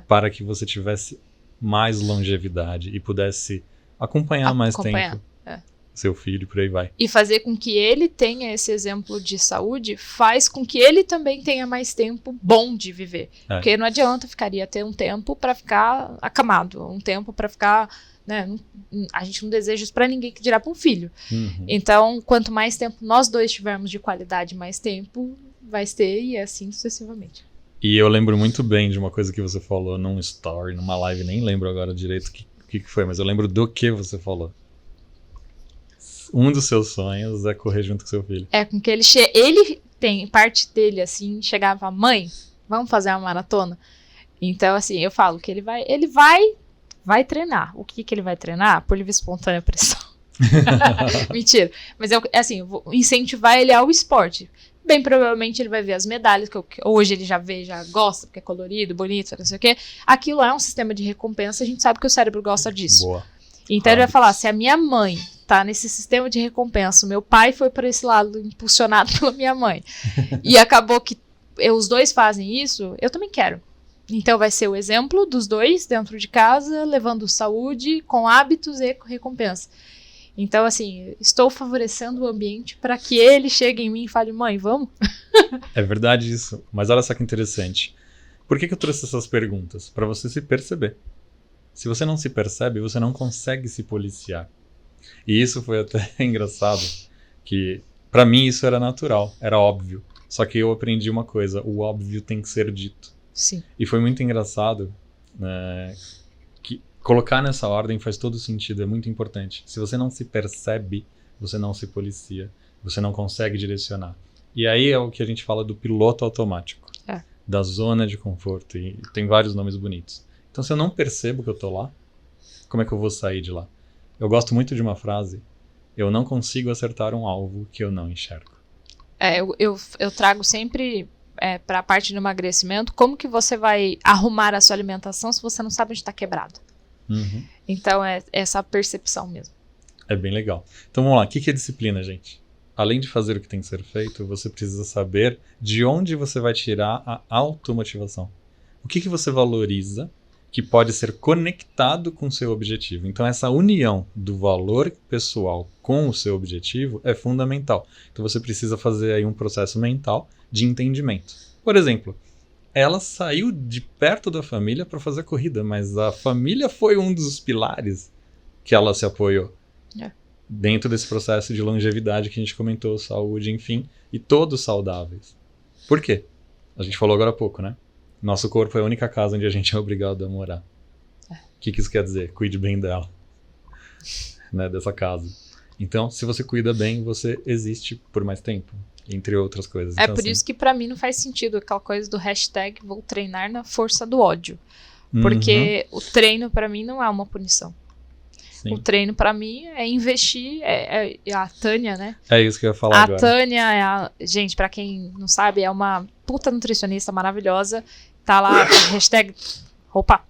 para que você tivesse mais longevidade e pudesse acompanhar mais tempo seu filho, por aí vai. E fazer com que ele tenha esse exemplo de saúde faz com que ele também tenha mais tempo bom de viver. Porque não adianta ter um tempo para ficar acamado, um tempo para ficar... Né? A gente não deseja isso pra ninguém, que dirá pra um filho. Uhum. Então, quanto mais tempo nós dois tivermos de qualidade, mais tempo vai ter, e assim sucessivamente. E eu lembro muito bem de uma coisa que você falou num story, numa live, nem lembro agora direito o que foi, mas eu lembro do que você falou. Um dos seus sonhos é correr junto com seu filho. Com que ele tem parte dele, assim, chegava, mãe, vamos fazer uma maratona? Então, assim, eu falo que ele vai treinar. O que ele vai treinar? Por livre e espontânea pressão. Mentira. Mas eu vou incentivar ele ao esporte. Bem provavelmente ele vai ver as medalhas, que hoje ele já vê, já gosta, porque é colorido, bonito, não sei o quê. Aquilo é um sistema de recompensa, a gente sabe que o cérebro gosta disso. Boa. Então ele vai falar, se a minha mãe tá nesse sistema de recompensa, o meu pai foi para esse lado, impulsionado pela minha mãe, e acabou que os dois fazem isso, eu também quero. Então vai ser o exemplo dos dois dentro de casa, levando saúde, com hábitos e recompensa. Então, assim, estou favorecendo o ambiente para que ele chegue em mim e fale, mãe, vamos? É verdade isso. Mas olha só que interessante. Por que eu trouxe essas perguntas? Para você se perceber. Se você não se percebe, você não consegue se policiar. E isso foi até engraçado, que para mim isso era natural, era óbvio. Só que eu aprendi uma coisa, o óbvio tem que ser dito. Sim. E foi muito engraçado, né, que colocar nessa ordem faz todo sentido, é muito importante. Se você não se percebe, você não se policia, você não consegue direcionar. E aí é o que a gente fala do piloto automático, da zona de conforto, e tem vários nomes bonitos. Então se eu não percebo que eu tô lá, como é que eu vou sair de lá? Eu gosto muito de uma frase, eu não consigo acertar um alvo que eu não enxergo. Eu trago sempre... para a parte do emagrecimento, como que você vai arrumar a sua alimentação se você não sabe onde está quebrado? Uhum. Então, é essa percepção mesmo. É bem legal. Então, vamos lá. O que é disciplina, gente? Além de fazer o que tem que ser feito, você precisa saber de onde você vai tirar a automotivação. O que você valoriza que pode ser conectado com o seu objetivo. Então, essa união do valor pessoal com o seu objetivo é fundamental. Então, você precisa fazer aí um processo mental de entendimento. Por exemplo, ela saiu de perto da família para fazer corrida, mas a família foi um dos pilares que ela se apoiou. Dentro desse processo de longevidade que a gente comentou, saúde, enfim, e todos saudáveis. Por quê? A gente falou agora há pouco, né? Nosso corpo é a única casa onde a gente é obrigado a morar. O que isso quer dizer? Cuide bem dela. Né, dessa casa. Então, se você cuida bem, você existe por mais tempo. Entre outras coisas. Por assim, isso que pra mim não faz sentido aquela coisa do hashtag vou treinar na força do ódio. Porque o treino pra mim não é uma punição. Sim. O treino pra mim é investir, a Tânia, né? É isso que eu ia falar agora. A Tânia, gente, pra quem não sabe, é uma puta nutricionista maravilhosa. Tá lá, hashtag... Opa!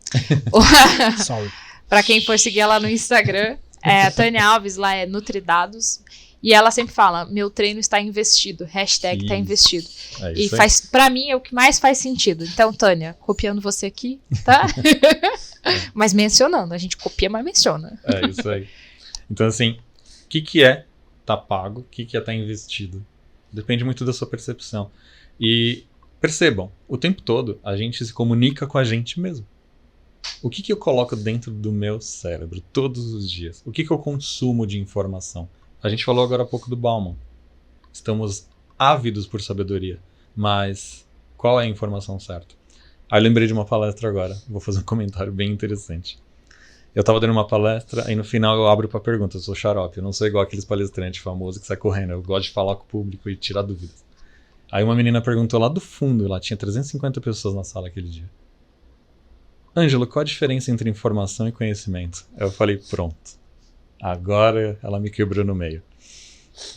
Pra quem for seguir ela no Instagram, a Tânia Alves lá é Nutridados. E ela sempre fala, meu treino está investido. Hashtag tá investido. É E isso aí. faz, pra mim é o que mais faz sentido. Então, Tânia, copiando você aqui, tá? Mas mencionando. A gente copia, mas menciona. É isso aí. Então, assim, o que é tá pago? O que é tá investido? Depende muito da sua percepção. E percebam, o tempo todo a gente se comunica com a gente mesmo. O que eu coloco dentro do meu cérebro todos os dias? O que eu consumo de informação? A gente falou agora há pouco do Bauman. Estamos ávidos por sabedoria, mas qual é a informação certa? Aí eu lembrei de uma palestra agora, vou fazer um comentário bem interessante. Eu estava dando uma palestra, aí no final eu abro para perguntas, eu sou xarope, eu não sou igual aqueles palestrantes famosos que saem correndo, eu gosto de falar com o público e tirar dúvidas. Aí uma menina perguntou lá do fundo, lá tinha 350 pessoas na sala aquele dia. Ângelo, qual a diferença entre informação e conhecimento? Eu falei, pronto. Agora ela me quebrou no meio.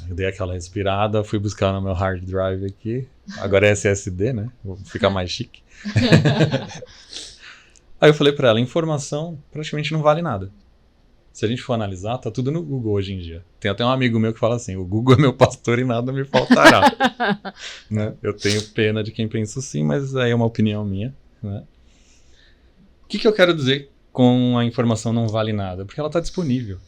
Eu dei aquela respirada, fui buscar no meu hard drive aqui. Agora é SSD, né? Vou ficar mais chique. Aí eu falei pra ela, informação praticamente não vale nada. Se a gente for analisar, tá tudo no Google hoje em dia. Tem até um amigo meu que fala assim, o Google é meu pastor e nada me faltará. Né? Eu tenho pena de quem pensa assim, mas aí é uma opinião minha. Né? O que eu quero dizer com a informação não vale nada? Porque ela está disponível.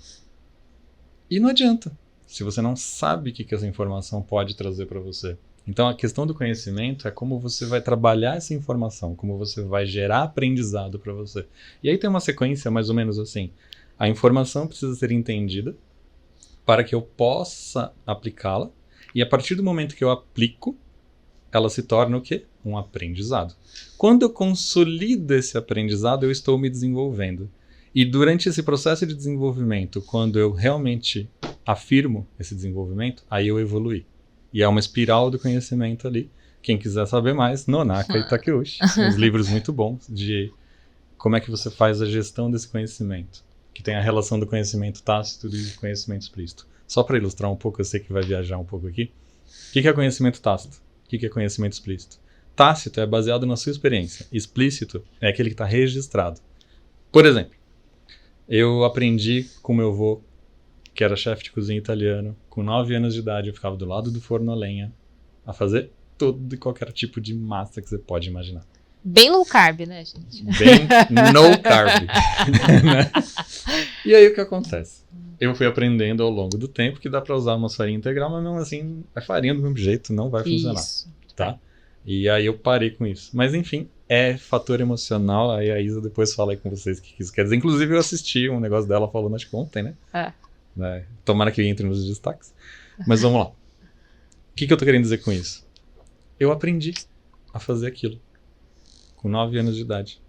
E não adianta, se você não sabe o que essa informação pode trazer para você. Então a questão do conhecimento é como você vai trabalhar essa informação, como você vai gerar aprendizado para você. E aí tem uma sequência mais ou menos assim. A informação precisa ser entendida para que eu possa aplicá-la. E a partir do momento que eu aplico, ela se torna o quê? Um aprendizado. Quando eu consolido esse aprendizado, eu estou me desenvolvendo. E durante esse processo de desenvolvimento, quando eu realmente afirmo esse desenvolvimento, aí eu evoluí. E é uma espiral do conhecimento ali. Quem quiser saber mais, Nonaka e Takeuchi. Uns livros muito bons de como é que você faz a gestão desse conhecimento. Que tem a relação do conhecimento tácito e do conhecimento explícito. Só para ilustrar um pouco, eu sei que vai viajar um pouco aqui. O que é conhecimento tácito? O que é conhecimento explícito? Tácito é baseado na sua experiência. Explícito é aquele que está registrado. Por exemplo, eu aprendi com meu avô, que era chefe de cozinha italiano. Com 9 anos de idade, eu ficava do lado do forno a lenha a fazer todo e qualquer tipo de massa que você pode imaginar. Bem low carb, né, gente? Bem no carb. Né? E aí o que acontece? Eu fui aprendendo ao longo do tempo que dá para usar uma farinha integral, mas mesmo assim, a farinha do mesmo jeito não vai funcionar. Isso. Tá? E aí eu parei com isso. Mas enfim, é fator emocional. Aí a Isa depois fala aí com vocês o que isso quer dizer. Inclusive eu assisti um negócio dela falando, acho que ontem, né? Né? Tomara que entre nos destaques. Mas vamos lá. O que eu tô querendo dizer com isso? Eu aprendi a fazer aquilo com 9 anos de idade.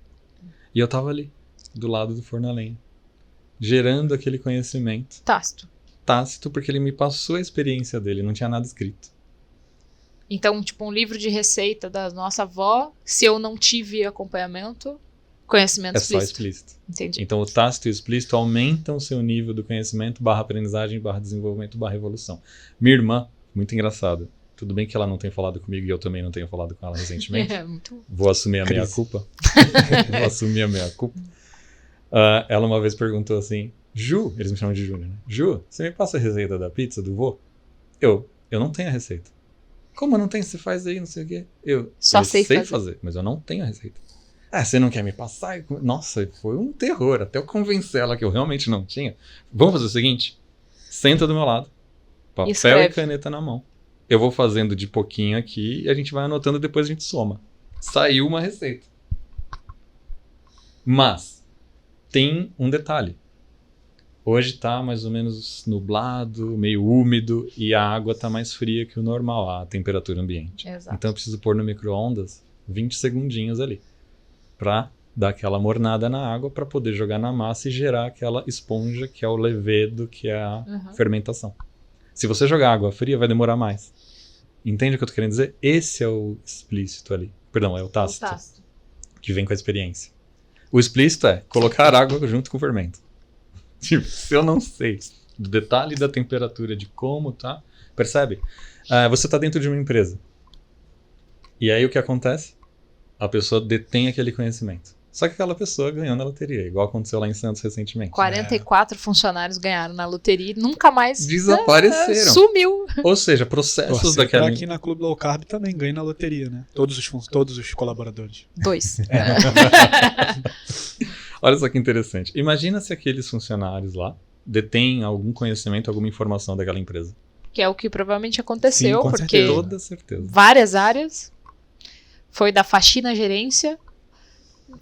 E eu tava ali, do lado do forno a lenha, gerando aquele conhecimento. Tácito, porque ele me passou a experiência dele, não tinha nada escrito. Então, tipo, um livro de receita da nossa avó, se eu não tive acompanhamento, conhecimento É explícito. só explícito. Entendi. Então, o tácito e o explícito aumentam o seu nível do conhecimento, /aprendizagem, /desenvolvimento, /evolução. Minha irmã, muito engraçada. Tudo bem que ela não tem falado comigo e eu também não tenho falado com ela recentemente. Muito... Vou assumir a meia-culpa. Vou assumir a meia-culpa. Ela uma vez perguntou assim, Ju, eles me chamam de Júnior, né? Ju, você me passa a receita da pizza do vô? Eu não tenho a receita. Como não tem? Você faz aí, não sei o quê. Eu sei fazer, mas eu não tenho a receita. Você não quer me passar? Nossa, foi um terror. Até eu convencer ela que eu realmente não tinha. Vamos fazer o seguinte? Senta do meu lado. Papel e caneta na mão. Eu vou fazendo de pouquinho aqui e a gente vai anotando, depois a gente soma. Saiu uma receita. Mas tem um detalhe. Hoje tá mais ou menos nublado, meio úmido e a água tá mais fria que o normal, a temperatura ambiente. Exato. Então eu preciso pôr no micro-ondas 20 segundinhos ali para dar aquela mornada na água para poder jogar na massa e gerar aquela esponja que é o levedo, que é a fermentação. Se você jogar água fria, vai demorar mais. Entende o que eu tô querendo dizer? Esse é o explícito ali. Perdão, é o tácito. Que vem com a experiência. O explícito é colocar água junto com o fermento. Tipo, se eu não sei do detalhe da temperatura, de como tá... Percebe? Você tá dentro de uma empresa. E aí o que acontece? A pessoa detém aquele conhecimento. Só que aquela pessoa ganhou na loteria, igual aconteceu lá em Santos recentemente. 44 funcionários ganharam na loteria e nunca mais Desapareceram. Sumiu. Ou seja, processos Torcer daquela... pra aqui na Clube Low Carb também ganha na loteria, né? Todos os colaboradores. 2. Olha só que interessante. Imagina se aqueles funcionários lá detêm algum conhecimento, alguma informação daquela empresa. Que é o que provavelmente aconteceu, Sim, com porque certeza. Toda certeza. várias áreas, foi da faxina à gerência,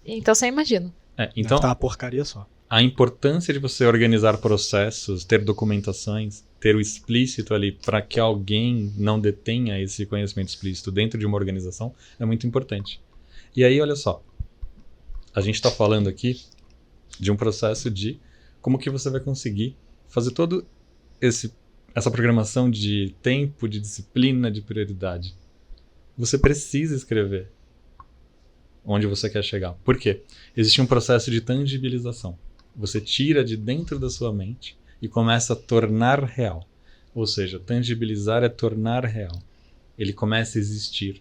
então você imagina. Então, Tá uma porcaria só. a importância de você organizar processos, ter documentações, ter o explícito ali para que alguém não detenha esse conhecimento explícito dentro de uma organização é muito importante. E aí, olha só, a gente está falando aqui de um processo de como que você vai conseguir fazer todo essa programação de tempo, de disciplina, de prioridade. Você precisa escrever onde você quer chegar. Por quê? Existe um processo de tangibilização. Você tira de dentro da sua mente e começa a tornar real. Ou seja, tangibilizar é tornar real. Ele começa a existir.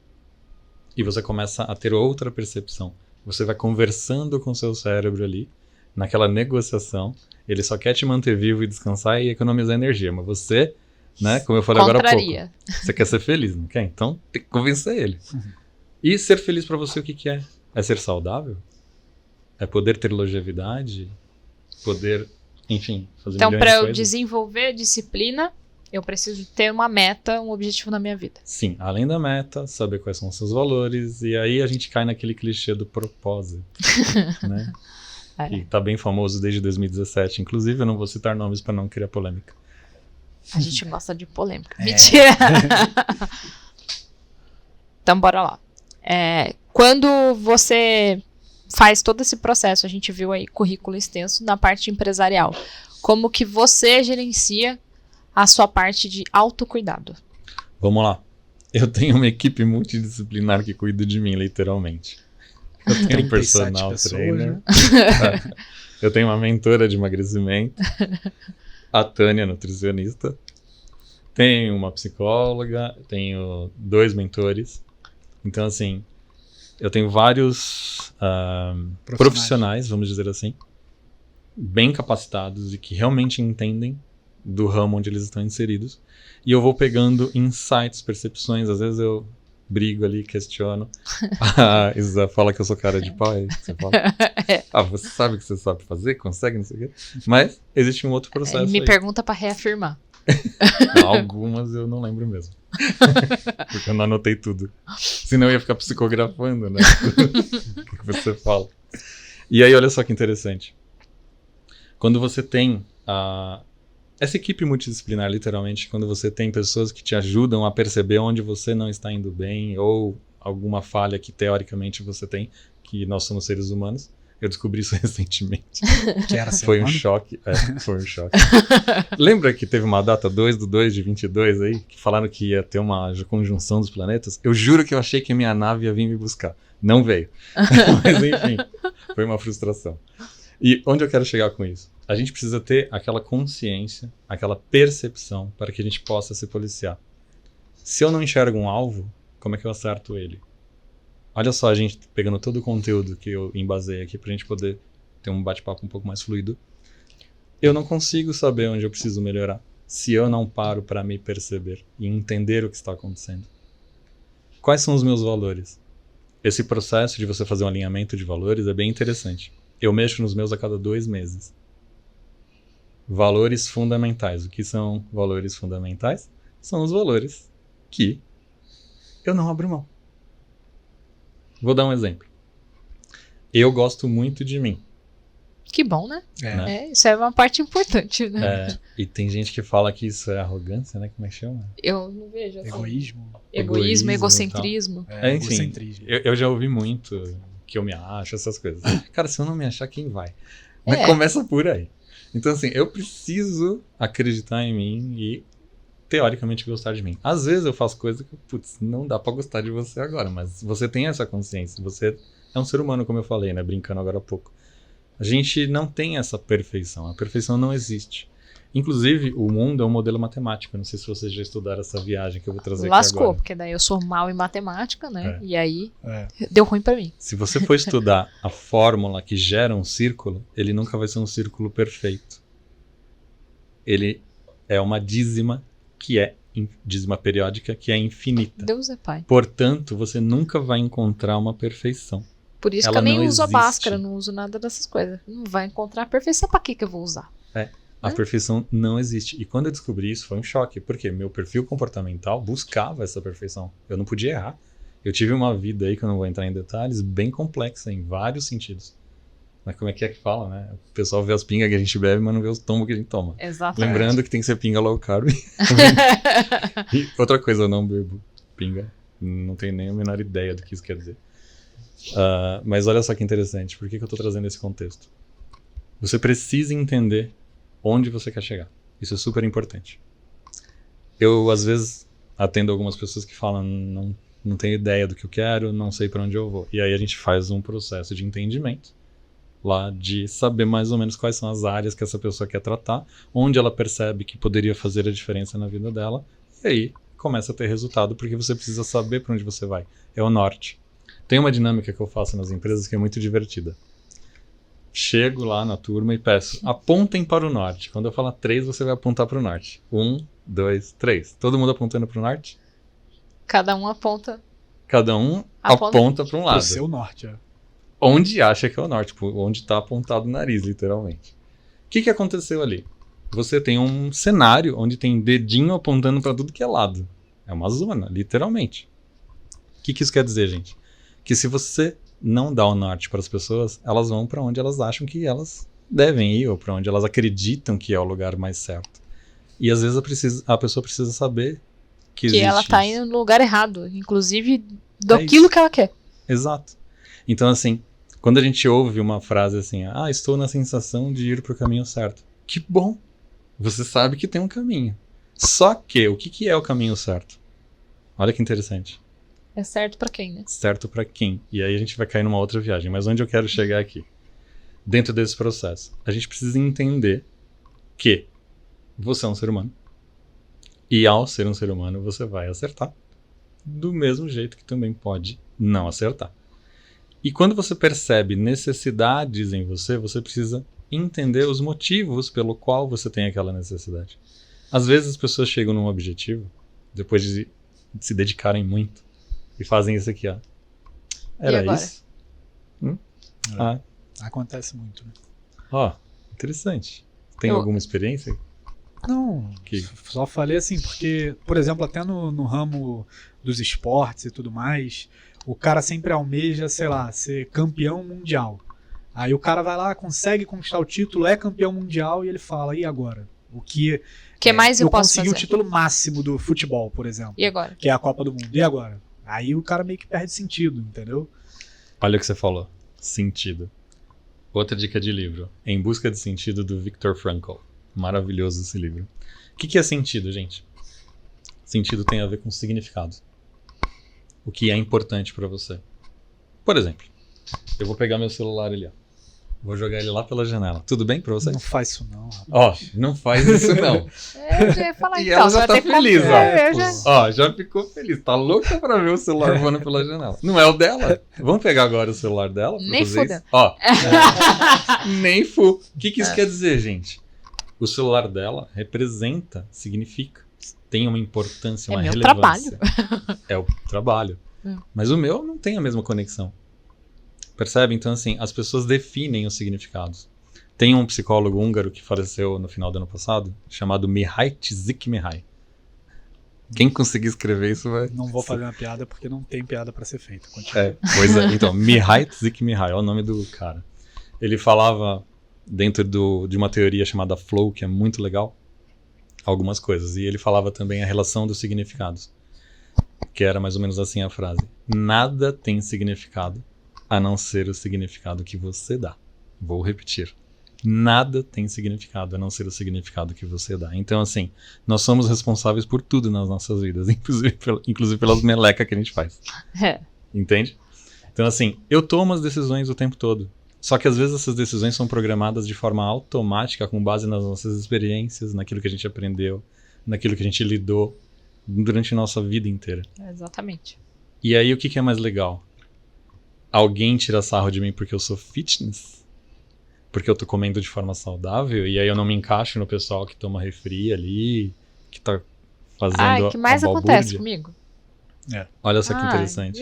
E você começa a ter outra percepção. Você vai conversando com o seu cérebro ali, naquela negociação. Ele só quer te manter vivo e descansar e economizar energia. Mas você, né, como eu falei agora há pouco, você quer ser feliz, não quer? Então tem que convencer ele. E ser feliz pra você o que é? É ser saudável? É poder ter longevidade? Poder, enfim, fazer Então, milhões para de eu coisas? desenvolver disciplina, eu preciso ter uma meta, um objetivo na minha vida. Sim, além da meta, saber quais são os seus valores, e aí a gente cai naquele clichê do propósito, né? Que tá bem famoso desde 2017. Inclusive, eu não vou citar nomes para não criar polêmica. A gente gosta de polêmica. Mentira! Então, bora lá. Quando você faz todo esse processo, a gente viu aí currículo extenso na parte empresarial. Como que você gerencia a sua parte de autocuidado? Vamos lá. Eu tenho uma equipe multidisciplinar que cuida de mim, literalmente. Eu tenho um 37 personal pessoas, trainer. né? Eu tenho uma mentora de emagrecimento. A Tânia, nutricionista. Tenho uma psicóloga. Tenho 2 mentores. Então, assim, eu tenho vários profissionais, vamos dizer assim, bem capacitados e que realmente entendem do ramo onde eles estão inseridos. E eu vou pegando insights, percepções. Às vezes eu brigo ali, questiono. A Isa fala que eu sou cara de pau, é isso que você fala? Você sabe o que você sabe fazer? Consegue, não sei o quê. Mas existe um outro processo Me aí. pergunta para reafirmar. Não, algumas eu não lembro mesmo. Porque eu não anotei tudo. Senão eu ia ficar psicografando, né? O que você fala. E aí, olha só que interessante. Quando você tem essa equipe multidisciplinar, literalmente, quando você tem pessoas que te ajudam a perceber onde você não está indo bem ou alguma falha que teoricamente você tem, que nós somos seres humanos. Eu descobri isso recentemente. Que era ser Foi um humano? choque. Foi um choque. Lembra que teve uma data 2/2/22 aí, que falaram que ia ter uma conjunção dos planetas? Eu juro que eu achei que a minha nave ia vir me buscar. Não veio. Mas enfim, foi uma frustração. E onde eu quero chegar com isso? A gente precisa ter aquela consciência, aquela percepção para que a gente possa se policiar. Se eu não enxergo um alvo, como é que eu acerto ele? Olha só, a gente pegando todo o conteúdo que eu embasei aqui pra gente poder ter um bate-papo um pouco mais fluido. Eu não consigo saber onde eu preciso melhorar se eu não paro para me perceber e entender o que está acontecendo. Quais são os meus valores? Esse processo de você fazer um alinhamento de valores é bem interessante. Eu mexo nos meus a cada 2 meses. Valores fundamentais. O que são valores fundamentais? São os valores que eu não abro mão. Vou dar um exemplo. Eu gosto muito de mim. Que bom, né? É. Isso é uma parte importante, né? E tem gente que fala que isso é arrogância, né? Como é que chama? Eu não vejo assim. Egoísmo. Egoísmo, egocentrismo. Enfim, egocentrismo. eu já ouvi muito que eu me acho, essas coisas. Cara, se eu não me achar, quem vai? Mas começa por aí. Então, assim, eu preciso acreditar em mim e, teoricamente, gostar de mim. Às vezes eu faço coisas que, putz, não dá pra gostar de você agora, mas você tem essa consciência. Você é um ser humano, como eu falei, né? Brincando agora há pouco. A gente não tem essa perfeição. A perfeição não existe. Inclusive, o mundo é um modelo matemático. Não sei se vocês já estudaram essa viagem que eu vou trazer aqui Lascou, agora. porque daí eu sou mal em matemática, né? É. E aí É. deu ruim pra mim. Se você for estudar a fórmula que gera um círculo, ele nunca vai ser um círculo perfeito. Ele é uma dízima dízima periódica que é infinita. Deus é pai. Portanto, você nunca vai encontrar uma perfeição. Por isso Ela que eu nem não uso a existe. máscara, não uso nada dessas coisas. Não vai encontrar a perfeição, pra que eu vou usar? A perfeição não existe. E quando eu descobri isso, foi um choque. Porque meu perfil comportamental buscava essa perfeição. Eu não podia errar. Eu tive uma vida aí, que eu não vou entrar em detalhes, bem complexa em vários sentidos. Mas como é que fala, né? O pessoal vê as pingas que a gente bebe, mas não vê os tombos que a gente toma. Exatamente. Lembrando que tem que ser pinga low carb. E outra coisa, eu não bebo pinga. Não tenho nem a menor ideia do que isso quer dizer. Mas olha só que interessante. Por que eu tô trazendo esse contexto? Você precisa entender onde você quer chegar. Isso é super importante. Eu, às vezes, atendo algumas pessoas que falam não tenho ideia do que eu quero, não sei para onde eu vou. E aí a gente faz um processo de entendimento lá, de saber mais ou menos quais são as áreas que essa pessoa quer tratar, onde ela percebe que poderia fazer a diferença na vida dela, e aí começa a ter resultado, porque você precisa saber para onde você vai. É o norte. Tem uma dinâmica que eu faço nas empresas que é muito divertida. Chego lá na turma e peço, apontem para o norte. Quando eu falar 3, você vai apontar para o norte. 1, 2, 3. Todo mundo apontando para o norte? Cada um aponta. Cada um aponta para um Pro lado. seu norte, é. Onde acha que é o norte, onde está apontado o nariz, literalmente. O que aconteceu ali? Você tem um cenário onde tem dedinho apontando para tudo que é lado. É uma zona, literalmente. O que isso quer dizer, gente? Que se você não dá o norte para as pessoas, elas vão para onde elas acham que elas devem ir, ou para onde elas acreditam que é o lugar mais certo. E às vezes a pessoa precisa saber que existe ela tá isso. indo no lugar errado, inclusive daquilo que ela quer. Exato. Então, assim, quando a gente ouve uma frase assim, estou na sensação de ir para o caminho certo. Que bom! Você sabe que tem um caminho. Só que, o que é o caminho certo? Olha que interessante. É certo pra quem, né? Certo para quem? E aí a gente vai cair numa outra viagem. Mas onde eu quero chegar aqui? Dentro desse processo, a gente precisa entender que você é um ser humano. E ao ser um ser humano, você vai acertar. Do mesmo jeito que também pode não acertar. E quando você percebe necessidades em você, você precisa entender os motivos pelo qual você tem aquela necessidade. Às vezes as pessoas chegam num objetivo, depois de se dedicarem muito, e fazem isso aqui, ó. Era agora? isso? Acontece muito, né? Ó, interessante. Tem alguma experiência? Não, só falei assim, porque, por exemplo, até no ramo dos esportes e tudo mais, o cara sempre almeja, sei lá, ser campeão mundial. Aí o cara vai lá, consegue conquistar o título, é campeão mundial, e ele fala, e agora? O que mais eu posso consegui fazer? o título máximo do futebol, por exemplo. E agora? Que é a Copa do Mundo. E agora? Aí o cara meio que perde sentido, entendeu? Olha o que você falou. Sentido. Outra dica de livro. Em Busca de Sentido, do Viktor Frankl. Maravilhoso esse livro. O que é sentido, gente? Sentido tem a ver com significado. O que é importante pra você. Por exemplo, eu vou pegar meu celular ali, ó. Vou jogar ele lá pela janela. Tudo bem pra você? Não faz isso não, rapaz. Ó, não faz isso não. Eu já ia falar E então. ela você já vai tá ter que feliz, comprar, ó. eu já- Ó, já ficou feliz. Tá louca pra ver o celular voando pela janela. Não é o dela. Vamos pegar agora o celular dela? pra Nem fazer fudeu. isso? Ó. Nem fu. O que isso quer dizer, gente? O celular dela representa, significa, tem uma importância, uma meu relevância. É o trabalho. É. Mas o meu não tem a mesma conexão. Percebe? Então, assim, as pessoas definem os significados. Tem um psicólogo húngaro que faleceu no final do ano passado, chamado Mihaly Csikszentmihalyi. Quem conseguir escrever isso vai... Não vou fazer uma piada porque não tem piada pra ser feita. Continua. Pois é. Então, Mihaly Csikszentmihalyi é o nome do cara. Ele falava, dentro de uma teoria chamada Flow, que é muito legal, algumas coisas. E ele falava também a relação dos significados. Que era mais ou menos assim a frase. Nada tem significado a não ser o significado que você dá. Vou repetir. Nada tem significado a não ser o significado que você dá. Então, assim, nós somos responsáveis por tudo nas nossas vidas, inclusive pelas melecas que a gente faz. É. Entende? Então, assim, eu tomo as decisões o tempo todo. Só que às vezes essas decisões são programadas de forma automática, com base nas nossas experiências, naquilo que a gente aprendeu, naquilo que a gente lidou durante a nossa vida inteira. Exatamente. E aí o que é mais legal? Alguém tira sarro de mim porque eu sou fitness? Porque eu tô comendo de forma saudável? E aí eu não me encaixo no pessoal que toma refri ali, que tá fazendo O que mais a acontece balbúrdia? comigo? Olha só que interessante.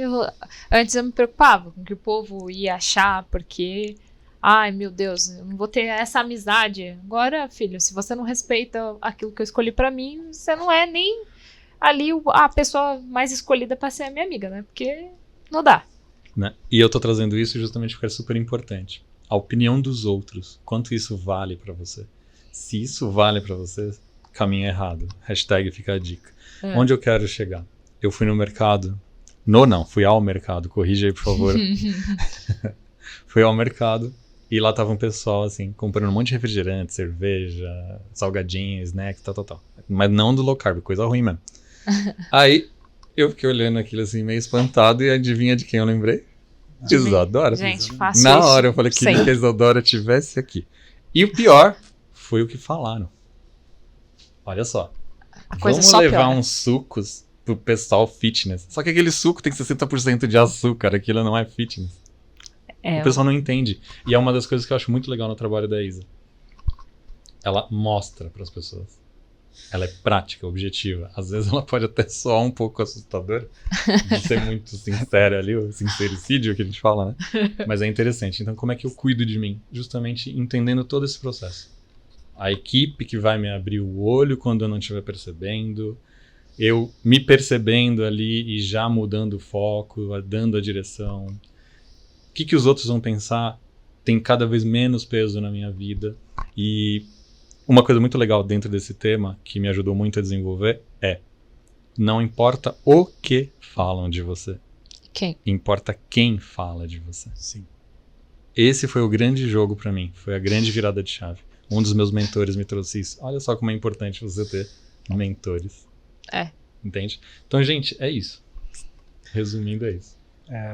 Antes eu me preocupava com o que o povo ia achar, porque... Ai, meu Deus, eu não vou ter essa amizade. Agora, filho, se você não respeita aquilo que eu escolhi pra mim, você não é nem ali a pessoa mais escolhida pra ser a minha amiga, né? Porque não dá. Né? E eu tô trazendo isso justamente porque é super importante. A opinião dos outros. Quanto isso vale pra você? Se isso vale pra você, caminho errado. Hashtag fica a dica. Onde eu quero chegar? Eu fui no mercado. Fui ao mercado. Corrija aí, por favor. Fui ao mercado e lá tava um pessoal, assim, comprando um monte de refrigerante, cerveja, salgadinho, snack, tal. Mas não do low carb, coisa ruim mesmo. Aí eu fiquei olhando aquilo assim, meio espantado, e adivinha de quem eu lembrei? De Isadora. Gente, faço Na isso hora eu falei, queria sempre. que a Isadora tivesse aqui. E o pior foi o que falaram. Olha só. A coisa Vamos só levar piora. uns sucos pro pessoal fitness. Só que aquele suco tem 60% de açúcar, aquilo não é fitness. O pessoal não entende. E é uma das coisas que eu acho muito legal no trabalho da Isa. Ela mostra pras pessoas. Ela é prática, objetiva. Às vezes ela pode até soar um pouco assustadora, de ser muito sincera ali, o sincericídio que a gente fala, né? Mas é interessante. Então, como é que eu cuido de mim? Justamente entendendo todo esse processo. A equipe que vai me abrir o olho quando eu não estiver percebendo, eu me percebendo ali e já mudando o foco, dando a direção. O que os outros vão pensar tem cada vez menos peso na minha vida. E uma coisa muito legal dentro desse tema, que me ajudou muito a desenvolver, é: não importa o que falam de você. Quem? Importa quem fala de você. Sim. Esse foi o grande jogo pra mim. Foi a grande virada de chave. Um dos meus mentores me trouxe isso. Olha só como é importante você ter mentores. Entende? Então, gente, é isso. Resumindo, é isso.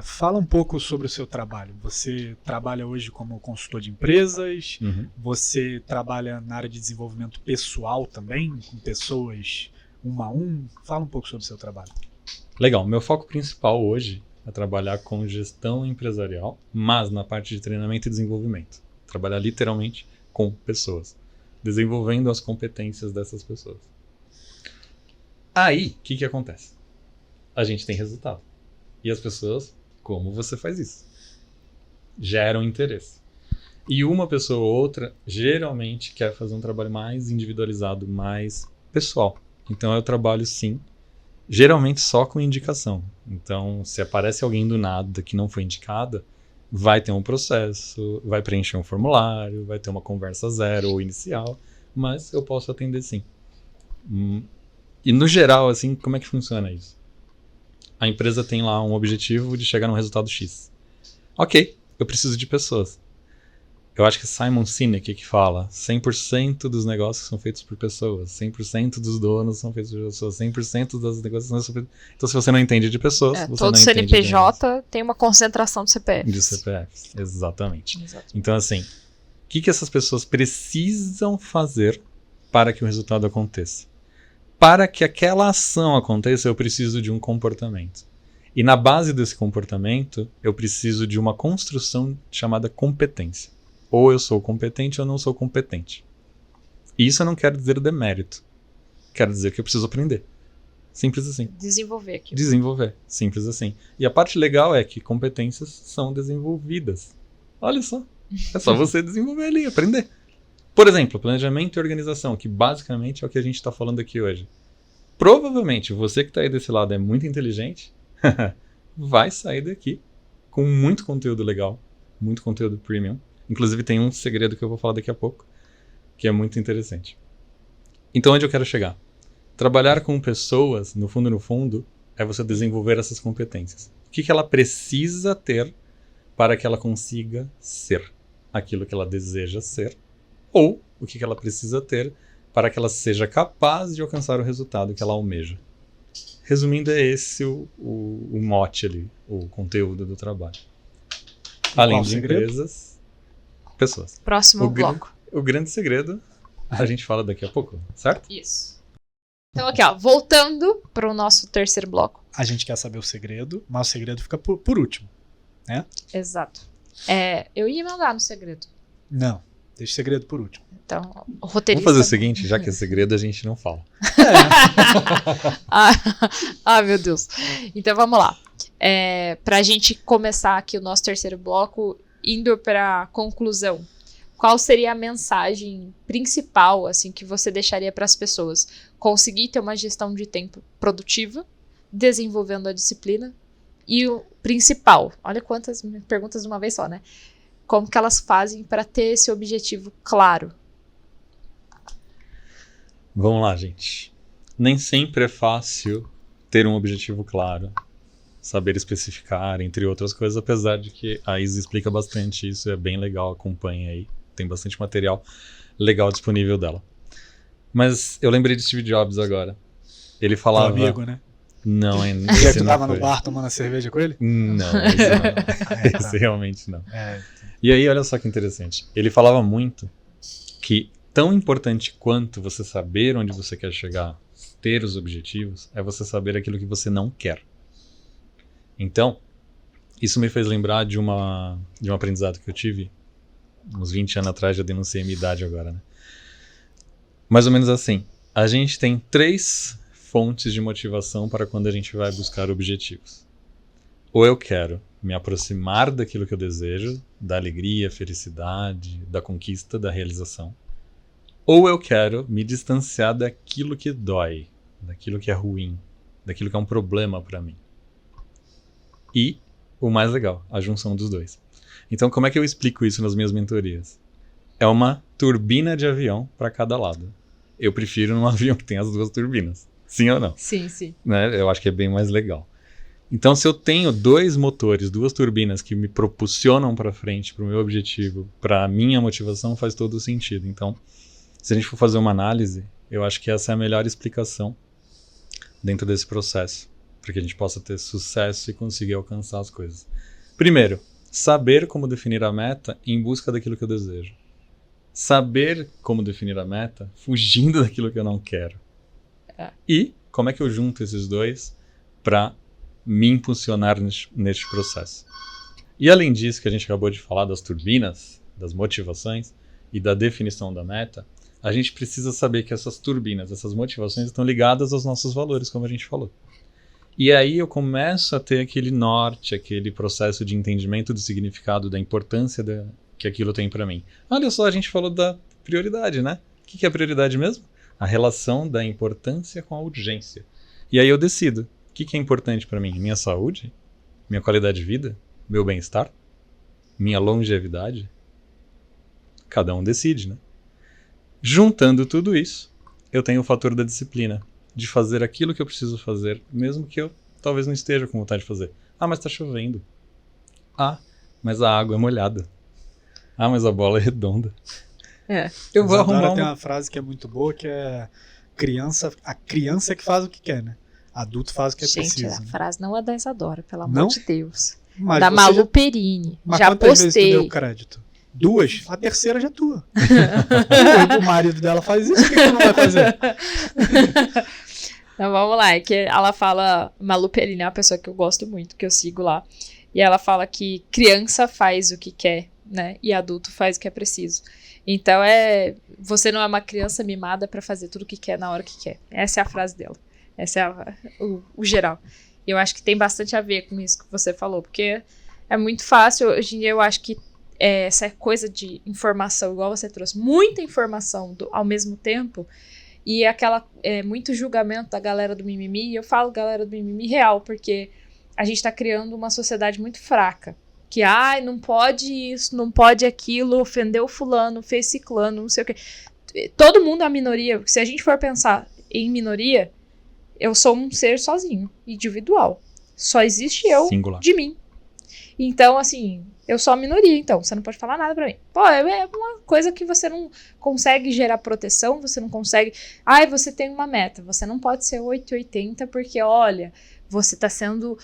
Fala um pouco sobre o seu trabalho. Você trabalha hoje como consultor de empresas, você trabalha na área de desenvolvimento pessoal também, com pessoas 1 a 1. Fala um pouco sobre o seu trabalho. Legal. Meu foco principal hoje é trabalhar com gestão empresarial, mas na parte de treinamento e desenvolvimento. Trabalhar literalmente com pessoas, desenvolvendo as competências dessas pessoas. Aí, o que acontece? A gente tem resultado. E as pessoas, como você faz isso? Geram interesse. E uma pessoa ou outra, geralmente, quer fazer um trabalho mais individualizado, mais pessoal. Então, eu trabalho, sim, geralmente só com indicação. Então, se aparece alguém do nada que não foi indicada, vai ter um processo, vai preencher um formulário, vai ter uma conversa zero ou inicial, mas eu posso atender, sim. E, no geral, assim, como é que funciona isso? A empresa tem lá um objetivo de chegar num resultado X. Ok, eu preciso de pessoas. Eu acho que Simon Sinek que fala 100% dos negócios são feitos por pessoas, 100% dos donos são feitos por pessoas, 100% das negóciações são feitos... Então, se você não entende de pessoas, você todo não entende de CNPJ tem uma concentração de CPFs. de CPFs, exatamente. Exato. Então, assim, o que essas pessoas precisam fazer para que o resultado aconteça? Para que aquela ação aconteça, eu preciso de um comportamento. E na base desse comportamento, eu preciso de uma construção chamada competência. Ou eu sou competente ou não sou competente. E isso eu não quero dizer demérito. Quero dizer que eu preciso aprender. Simples assim. Desenvolver aquilo. Desenvolver. Simples assim. E a parte legal é que competências são desenvolvidas. Olha só. É só você desenvolver ali, aprender. Por exemplo, planejamento e organização, que basicamente é o que a gente está falando aqui hoje. Provavelmente, você que está aí desse lado é muito inteligente, vai sair daqui com muito conteúdo legal, muito conteúdo premium. Inclusive tem um segredo que eu vou falar daqui a pouco, que é muito interessante. Então, onde eu quero chegar? Trabalhar com pessoas, no fundo, é você desenvolver essas competências. O que ela precisa ter para que ela consiga ser aquilo que ela deseja ser, ou o que ela precisa ter para que ela seja capaz de alcançar o resultado que ela almeja. Resumindo, é esse o mote ali, o conteúdo do trabalho. Além de empresas, Pessoas. Próximo O bloco. O grande segredo, a gente fala daqui a pouco, certo? Isso. Então aqui, ó, voltando para o nosso terceiro bloco. A gente quer saber o segredo, mas o segredo fica por último. Exato. Eu ia mandar no segredo. Não, deixa o segredo por último. Então, o roteirista... Vamos fazer o seguinte, já que é segredo, a gente não fala. Meu Deus. Então vamos lá. Pra gente começar aqui o nosso terceiro bloco, indo pra conclusão. Qual seria a mensagem principal, assim, que você deixaria para as pessoas? Conseguir ter uma gestão de tempo produtiva, desenvolvendo a disciplina, e o principal, olha quantas perguntas de uma vez só, né? Como que elas fazem para ter esse objetivo claro? Vamos lá, gente. Nem sempre é fácil ter um objetivo claro, saber especificar, entre outras coisas, apesar de que a Isa explica bastante isso, é bem legal, acompanha aí. Tem bastante material legal disponível dela. Mas eu lembrei de Steve Jobs agora. Ele falava... Teu amigo, né? Não, Já que tu tava no bar tomando a cerveja com ele? Não, esse não. Esse realmente não. E aí, olha só que interessante. Ele falava muito que tão importante quanto você saber onde você quer chegar, ter os objetivos, é você saber aquilo que você não quer. Então, isso me fez lembrar de um aprendizado que eu tive uns 20 anos atrás, já denunciei a minha idade agora, né? Mais ou menos assim. A gente tem 3 fontes de motivação para quando a gente vai buscar objetivos. Ou eu quero me aproximar daquilo que eu desejo, da alegria, felicidade, da conquista, da realização. Ou eu quero me distanciar daquilo que dói, daquilo que é ruim, daquilo que é um problema para mim. E, o mais legal, a junção dos dois. Então, como é que eu explico isso nas minhas mentorias? É uma turbina de avião para cada lado. Eu prefiro num avião que tem as 2 turbinas. Sim ou não? Sim, sim. Né? Eu acho que é bem mais legal. Então, se eu tenho 2 motores, 2 turbinas que me propulsionam para frente, para o meu objetivo, para a minha motivação, faz todo o sentido. Então, se a gente for fazer uma análise, eu acho que essa é a melhor explicação dentro desse processo, para que a gente possa ter sucesso e conseguir alcançar as coisas. Primeiro, saber como definir a meta em busca daquilo que eu desejo. Saber como definir a meta fugindo daquilo que eu não quero. E como é que eu junto esses dois para me impulsionar neste processo. E além disso que a gente acabou de falar das turbinas, das motivações e da definição da meta, a gente precisa saber que essas turbinas, essas motivações estão ligadas aos nossos valores, como a gente falou. E aí eu começo a ter aquele norte, aquele processo de entendimento do significado, da importância que aquilo tem para mim. Olha só, a gente falou da prioridade, né? O que é a prioridade mesmo? A relação da importância com a urgência. E aí eu decido, o que é importante para mim? Minha saúde? Minha qualidade de vida? Meu bem-estar? Minha longevidade? Cada um decide, né? Juntando tudo isso, eu tenho o fator da disciplina, de fazer aquilo que eu preciso fazer, mesmo que eu talvez não esteja com vontade de fazer. Ah, mas tá chovendo. Ah, mas a água é molhada. Ah, mas a bola é redonda. Eu vou arrumar tem uma frase que é muito boa, que é a criança é que faz o que quer, né? Adulto faz o que é preciso. Gente, a frase não é da Isadora, pelo amor Não? de Deus. Mas da você Malu Perini. Mas Já quantas vezes tu postei. deu crédito? 2? A terceira já é tua. O marido dela faz isso, o que tu não vai fazer? Então vamos lá, é que ela fala, Malu Perini é uma pessoa que eu gosto muito, que eu sigo lá, e ela fala que criança faz o que quer, né, e adulto faz o que é preciso. Então você não é uma criança mimada pra fazer tudo o que quer na hora que quer. Essa é a frase dela, essa é o geral. E eu acho que tem bastante a ver com isso que você falou, porque é muito fácil, hoje em dia eu acho que essa coisa de informação, igual você trouxe, muita informação ao mesmo tempo, e muito julgamento da galera do mimimi, e eu falo galera do mimimi real, porque a gente tá criando uma sociedade muito fraca, que, não pode isso, não pode aquilo, ofendeu fulano, fez ciclano, não sei o quê. Todo mundo é a minoria, se a gente for pensar em minoria, eu sou um ser sozinho, individual, só existe eu Singular. De mim. Então, assim, eu sou a minoria, então, você não pode falar nada pra mim. Pô, é uma coisa que você não consegue gerar proteção, você não consegue... você tem uma meta, você não pode ser 880 porque, olha, você tá sendo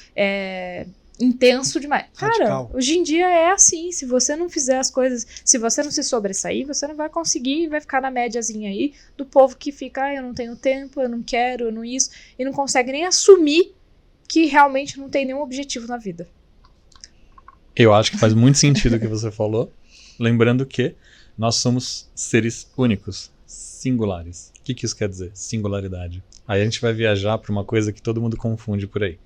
intenso demais. Radical. Cara, hoje em dia é assim, se você não fizer as coisas, se você não se sobressair, você não vai conseguir, vai ficar na médiazinha aí do povo que fica, eu não tenho tempo, eu não quero, eu não isso, e não consegue nem assumir que realmente não tem nenhum objetivo na vida. Eu acho que faz muito sentido o que você falou, lembrando que nós somos seres únicos, singulares. O que isso quer dizer? Singularidade. Aí a gente vai viajar para uma coisa que todo mundo confunde por aí.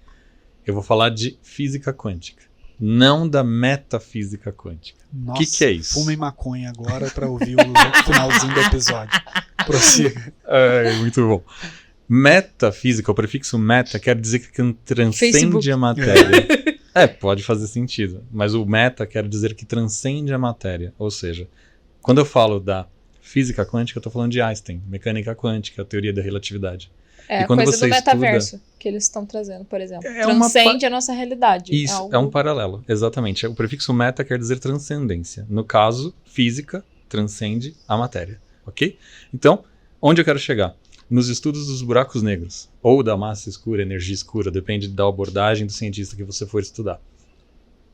Eu vou falar de física quântica, não da metafísica quântica. O que é isso? Fumem maconha agora para ouvir o finalzinho do episódio. Prossiga. Muito bom. Metafísica, o prefixo meta, quer dizer que transcende Facebook. a matéria. Pode fazer sentido, mas o meta quer dizer que transcende a matéria. Ou seja, quando eu falo da física quântica, eu estou falando de Einstein, mecânica quântica, teoria da relatividade. É E a quando coisa você do metaverso estuda... que eles estão trazendo, por exemplo. É Transcende a nossa realidade. Isso, é um paralelo, exatamente. O prefixo meta quer dizer transcendência. No caso, física transcende a matéria, ok? Então, onde eu quero chegar? Nos estudos dos buracos negros, ou da massa escura, energia escura, depende da abordagem do cientista que você for estudar.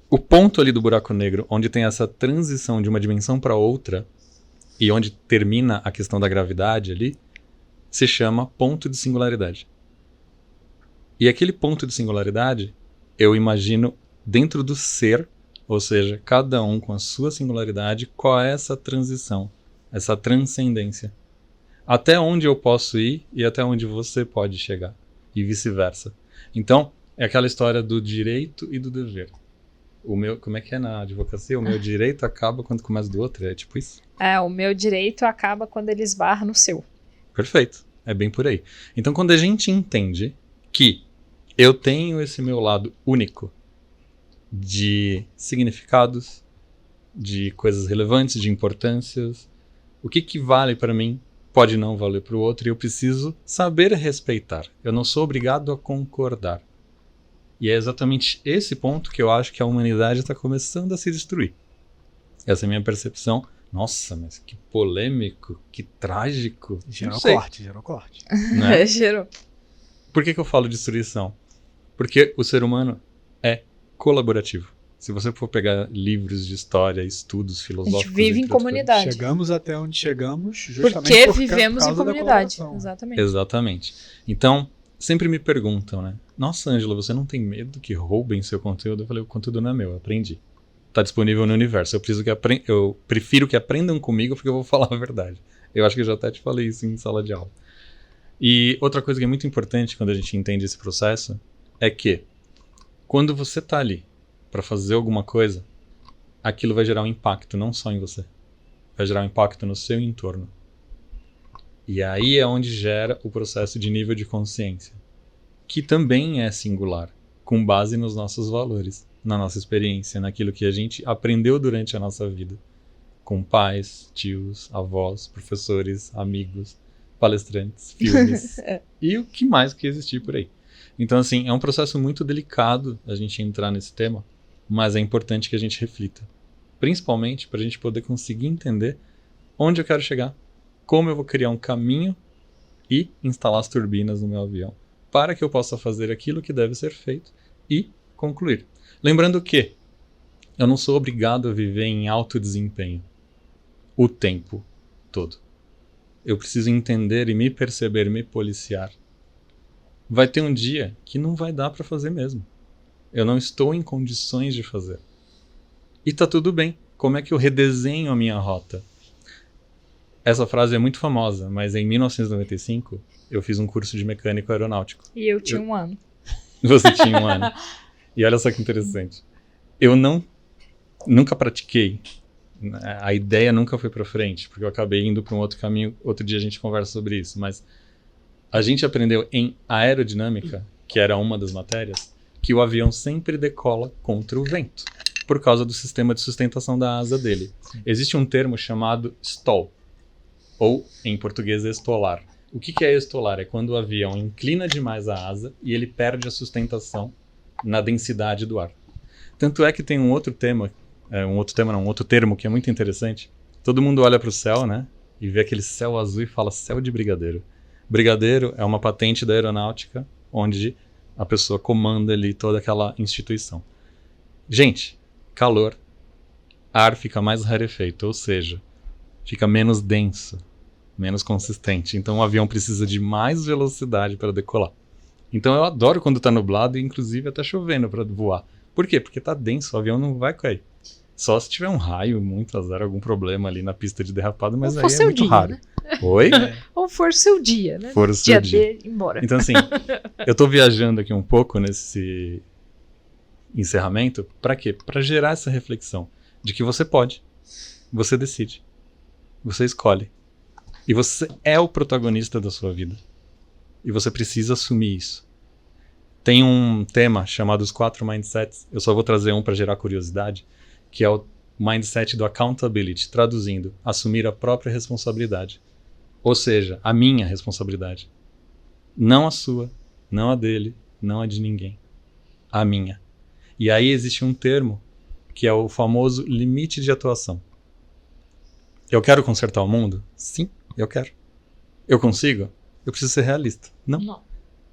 O ponto ali do buraco negro, onde tem essa transição de uma dimensão para outra, e onde termina a questão da gravidade ali, se chama ponto de singularidade. E aquele ponto de singularidade, eu imagino dentro do ser, ou seja, cada um com a sua singularidade, qual é essa transição, essa transcendência. Até onde eu posso ir e até onde você pode chegar, e vice-versa. Então, é aquela história do direito e do dever. Como é que é na advocacia? O meu direito acaba quando começa do outro, é tipo isso? O meu direito acaba quando ele esbarra no seu. Perfeito, é bem por aí. Então, quando a gente entende que eu tenho esse meu lado único de significados, de coisas relevantes, de importâncias, o que vale para mim pode não valer para o outro e eu preciso saber respeitar. Eu não sou obrigado a concordar. E é exatamente esse ponto que eu acho que a humanidade está começando a se destruir. Essa é a minha percepção. Nossa, mas que polêmico, que trágico. Gerou corte. Né? Gerou. Por que eu falo destruição? Porque o ser humano é colaborativo. Se você for pegar livros de história, estudos A filosóficos... gente vive em comunidade. Chegamos até onde chegamos justamente Porque por vivemos causa em da comunidade. colaboração. Exatamente. Exatamente. Então, sempre me perguntam, né? Nossa, Ângela, você não tem medo que roubem seu conteúdo? Eu falei, o conteúdo não é meu, eu aprendi. Está disponível no universo. Eu prefiro que aprendam comigo porque eu vou falar a verdade. Eu acho que eu já até te falei isso em sala de aula. E outra coisa que é muito importante quando a gente entende esse processo é que quando você está ali para fazer alguma coisa, aquilo vai gerar um impacto não só em você, vai gerar um impacto no seu entorno. E aí é onde gera o processo de nível de consciência, que também é singular, com base nos nossos valores, na nossa experiência, naquilo que a gente aprendeu durante a nossa vida, com pais, tios, avós, professores, amigos, palestrantes, filmes e o que mais que existir por aí. Então, assim, é um processo muito delicado a gente entrar nesse tema, mas é importante que a gente reflita, principalmente para a gente poder conseguir entender onde eu quero chegar, como eu vou criar um caminho e instalar as turbinas no meu avião, para que eu possa fazer aquilo que deve ser feito e concluir. Lembrando que eu não sou obrigado a viver em alto desempenho o tempo todo. Eu preciso entender e me perceber, me policiar. Vai ter um dia que não vai dar para fazer mesmo. Eu não estou em condições de fazer. E tá tudo bem. Como é que eu redesenho a minha rota? Essa frase é muito famosa, mas em 1995 eu fiz um curso de mecânico aeronáutico. E eu tinha um ano. Você tinha um ano. E olha só que interessante. Eu nunca pratiquei. A ideia nunca foi para frente, porque eu acabei indo para um outro caminho. Outro dia a gente conversa sobre isso. Mas a gente aprendeu em aerodinâmica, que era uma das matérias, que o avião sempre decola contra o vento, por causa do sistema de sustentação da asa dele. Existe um termo chamado stall, ou em português estolar. O que é estolar? É quando o avião inclina demais a asa e ele perde a sustentação na densidade do ar. Tanto é que tem um outro termo que é muito interessante. Todo mundo olha para o céu, né? E vê aquele céu azul e fala céu de brigadeiro. Brigadeiro é uma patente da aeronáutica onde a pessoa comanda ali toda aquela instituição. Gente, calor, ar fica mais rarefeito, ou seja, fica menos denso, menos consistente. Então o avião precisa de mais velocidade para decolar. Então eu adoro quando tá nublado e inclusive até chovendo para voar. Por quê? Porque tá denso, o avião não vai cair. Só se tiver um raio, muito azar, algum problema ali na pista de derrapado, mas Ou aí for é seu muito dia, raro. né? Oi? Ou for seu dia, né? For o seu dia. D, embora. Então assim, eu tô viajando aqui um pouco nesse encerramento, para quê? Para gerar essa reflexão de que você pode, você decide, você escolhe. E você é o protagonista da sua vida. E você precisa assumir isso. Tem um tema chamado os 4 Mindsets, eu só vou trazer um para gerar curiosidade, que é o mindset do accountability, traduzindo, assumir a própria responsabilidade. Ou seja, a minha responsabilidade. Não a sua, não a dele, não a de ninguém. A minha. E aí existe um termo que é o famoso limite de atuação. Eu quero consertar o mundo? Sim, eu quero. Eu consigo? Eu preciso ser realista. Não.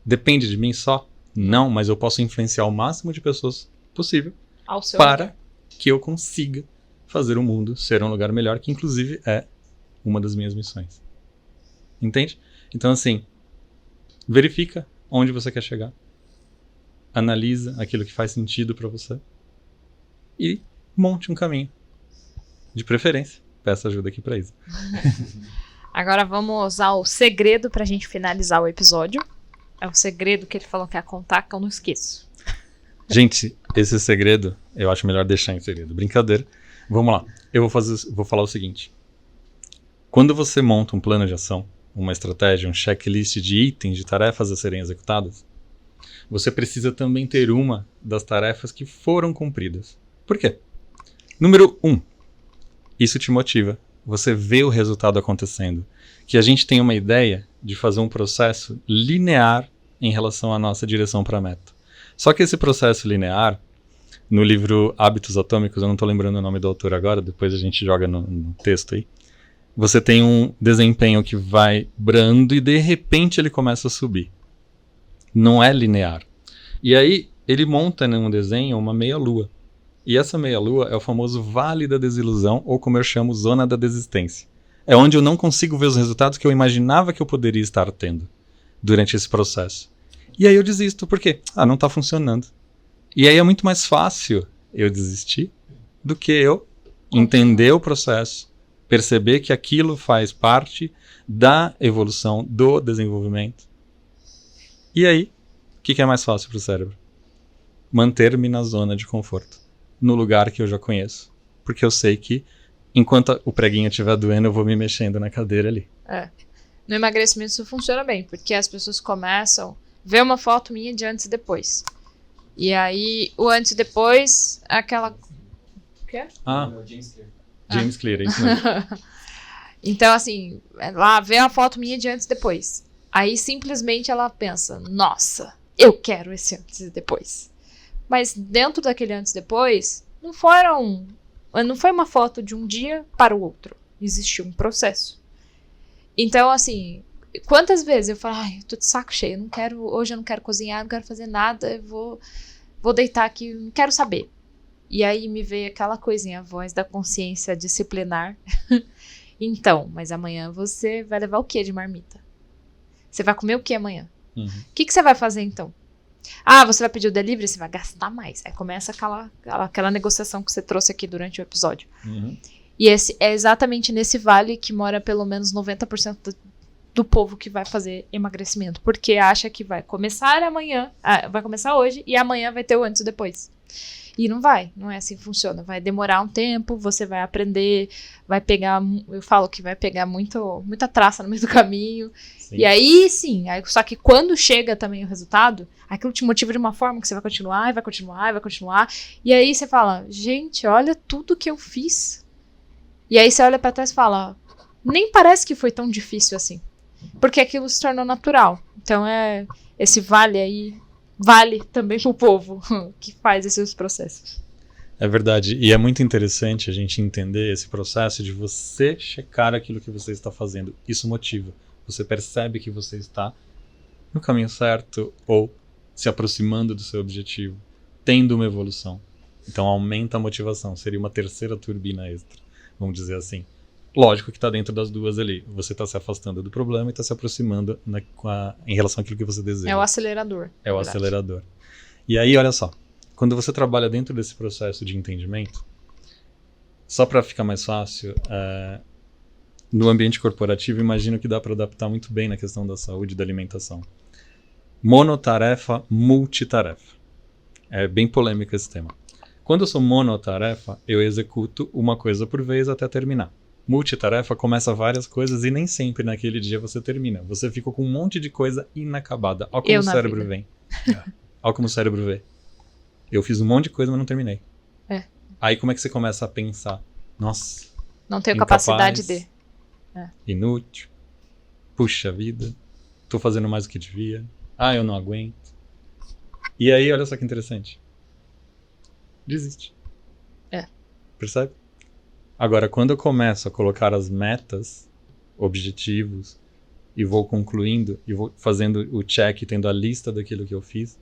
Depende de mim só? Não, mas eu posso influenciar o máximo de pessoas possível Ao seu para que eu consiga fazer o mundo ser um lugar melhor, que inclusive é uma das minhas missões. Entende? Então assim, verifica onde você quer chegar. Analisa aquilo que faz sentido para você e monte um caminho. De preferência, peça ajuda aqui para Isa. Agora vamos usar o segredo pra gente finalizar o episódio. É o segredo que ele falou que ia contar, que eu não esqueço. Gente, esse segredo, eu acho melhor deixar em segredo. Brincadeira. Vamos lá. Eu vou falar o seguinte. Quando você monta um plano de ação, uma estratégia, um checklist de itens, de tarefas a serem executadas, você precisa também ter uma das tarefas que foram cumpridas. Por quê? Número 1. Isso te motiva. Você vê o resultado acontecendo. Que a gente tem uma ideia de fazer um processo linear em relação à nossa direção para a meta. Só que esse processo linear, no livro Hábitos Atômicos, eu não estou lembrando o nome do autor agora, depois a gente joga no texto aí, você tem um desempenho que vai brando e de repente ele começa a subir. Não é linear. E aí ele monta num desenho uma meia-lua. E essa meia-lua é o famoso vale da desilusão, ou como eu chamo, zona da desistência. É onde eu não consigo ver os resultados que eu imaginava que eu poderia estar tendo durante esse processo. E aí eu desisto, por quê? Não está funcionando. E aí é muito mais fácil eu desistir do que eu entender o processo, perceber que aquilo faz parte da evolução, do desenvolvimento. E aí, o que é mais fácil para o cérebro? Manter-me na zona de conforto, no lugar que eu já conheço. Porque eu sei que, enquanto o preguinho estiver doendo, eu vou me mexendo na cadeira ali. No emagrecimento isso funciona bem, porque as pessoas começam a ver uma foto minha de antes e depois. E aí, o antes e depois, aquela... O quê? James Clear, é isso mesmo. Então, assim, lá vê a foto minha de antes e depois. Aí, simplesmente, ela pensa, nossa, eu quero esse antes e depois. Mas dentro daquele antes e depois, não foi uma foto de um dia para o outro. Existiu um processo. Então, assim, quantas vezes eu falo, eu tô de saco cheio, hoje eu não quero cozinhar, não quero fazer nada, eu vou deitar aqui, não quero saber. E aí me veio aquela coisinha, a voz da consciência disciplinar. Então, mas amanhã você vai levar o que de marmita? Você vai comer o que amanhã? O que você vai fazer então? Você vai pedir o delivery, você vai gastar mais. Aí começa aquela negociação que você trouxe aqui durante o episódio. E esse é exatamente nesse vale que mora pelo menos 90% do povo que vai fazer emagrecimento. Porque acha que vai começar amanhã, vai começar hoje e amanhã vai ter o antes e depois. E não é assim que funciona. Vai demorar um tempo, você vai aprender, eu falo que vai pegar muita traça no meio do caminho. Sim. E aí sim, só que quando chega também o resultado, aquilo te motiva de uma forma que você vai continuar, e vai continuar, e vai continuar. E aí você fala, gente, olha tudo que eu fiz. E aí você olha pra trás e fala, nem parece que foi tão difícil assim. Porque aquilo se tornou natural. Então esse vale aí, vale também pro povo que faz esses processos. É verdade. E é muito interessante a gente entender esse processo de você checar aquilo que você está fazendo. Isso motiva. Você percebe que você está no caminho certo ou se aproximando do seu objetivo, tendo uma evolução. Então aumenta a motivação, seria uma terceira turbina extra, vamos dizer assim. Lógico que está dentro das duas ali. Você está se afastando do problema e está se aproximando em relação àquilo que você deseja. É o acelerador. É o acelerador. E aí, olha só. Quando você trabalha dentro desse processo de entendimento, só para ficar mais fácil, no ambiente corporativo, imagino que dá para adaptar muito bem na questão da saúde e da alimentação. Monotarefa, multitarefa. É bem polêmico esse tema. Quando eu sou monotarefa, eu executo uma coisa por vez até terminar. Multitarefa começa várias coisas e nem sempre naquele dia você termina. Você fica com um monte de coisa inacabada. Olha como o cérebro vem. Olha como o cérebro vê. Eu fiz um monte de coisa, mas não terminei. Aí como é que você começa a pensar? Nossa, não tenho incapaz, capacidade de... inútil. Puxa vida. Tô fazendo mais do que devia. Ah, eu não aguento. E aí, olha só que interessante. Desiste. Percebe? Agora, quando eu começo a colocar as metas, objetivos, e vou concluindo, e vou fazendo o check, tendo a lista daquilo que eu fiz,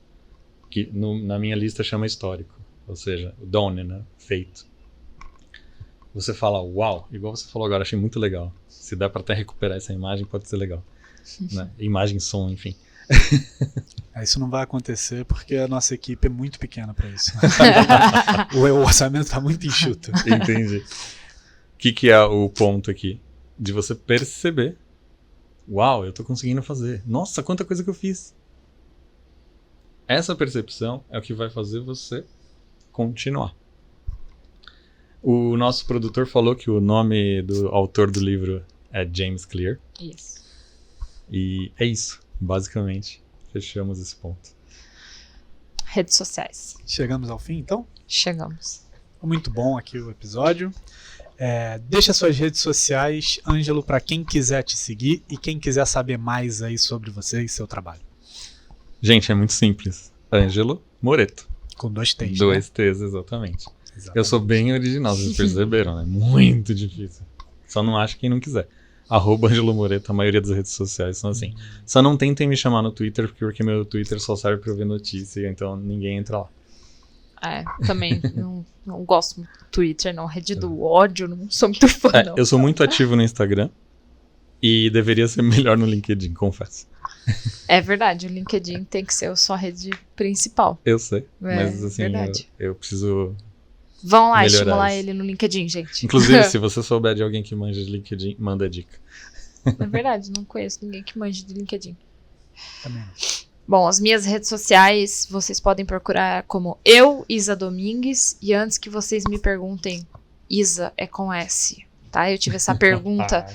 que na minha lista chama histórico, ou seja, o done, né? Feito. Você fala, uau, igual você falou agora, achei muito legal. Se dá para até recuperar essa imagem, pode ser legal. Né? Imagem, som, enfim. Isso não vai acontecer porque a nossa equipe é muito pequena para isso. O orçamento está muito enxuto. Entendi. O que é o ponto aqui? De você perceber, uau, eu tô conseguindo fazer. Nossa, quanta coisa que eu fiz. Essa percepção é o que vai fazer você continuar. O nosso produtor falou que o nome do autor do livro é James Clear. Isso. E é isso, basicamente. Fechamos esse ponto. Redes sociais. Chegamos ao fim, então? Chegamos. Muito bom aqui o episódio. Deixa suas redes sociais, Ângelo, para quem quiser te seguir e quem quiser saber mais aí sobre você e seu trabalho. Gente, é muito simples. Ângelo Moreto. Com 2 T's. 2 T's, exatamente. Exatamente. Eu sou bem original, vocês perceberam, né? Muito difícil. Só não acho quem não quiser. @Ângelo Moreto, a maioria das redes sociais são assim. Só não tentem me chamar no Twitter, porque meu Twitter só serve pra eu ver notícia, então ninguém entra lá. Também não gosto muito do Twitter, não. Rede do ódio, não sou muito fã, não. Eu sou muito ativo no Instagram e deveria ser melhor no LinkedIn, confesso. É verdade, o LinkedIn tem que ser a sua rede principal. Eu sei, mas assim, eu preciso... Vão lá melhorar estimular isso. ele no LinkedIn, gente. Inclusive, se você souber de alguém que manja de LinkedIn, manda dica. É verdade, não conheço ninguém que manje de LinkedIn. Também. Bom, as minhas redes sociais, vocês podem procurar como eu, Isa Domingues. E antes que vocês me perguntem, Isa é com S, tá? Eu tive essa pergunta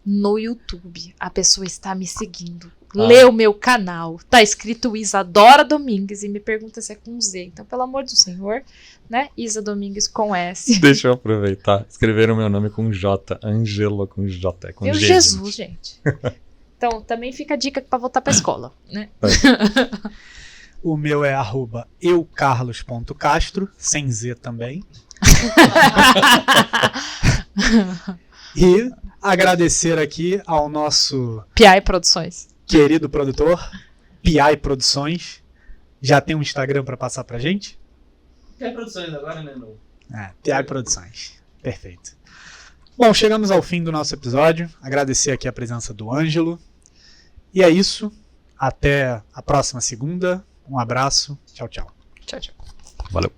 no YouTube. A pessoa está me seguindo. Lê o meu canal. Tá escrito Isadora Domingues e me pergunta se é com Z. Então, pelo amor do Senhor, né? Isa Domingues com S. Deixa eu aproveitar. Escreveram meu nome com J. Ângelo com J. Com Meu G, Jesus, gente. Então, também fica a dica pra voltar pra escola, né? O meu é @eucarlos.castro, sem Z também. E agradecer aqui ao nosso PI Produções. querido produtor, PI Produções. Já tem um Instagram para passar pra gente? PI Produções agora, né? Não. PI Produções. Perfeito. Bom, chegamos ao fim do nosso episódio. Agradecer aqui a presença do Ângelo. E é isso. Até a próxima segunda. Um abraço. Tchau, tchau. Tchau, tchau. Valeu.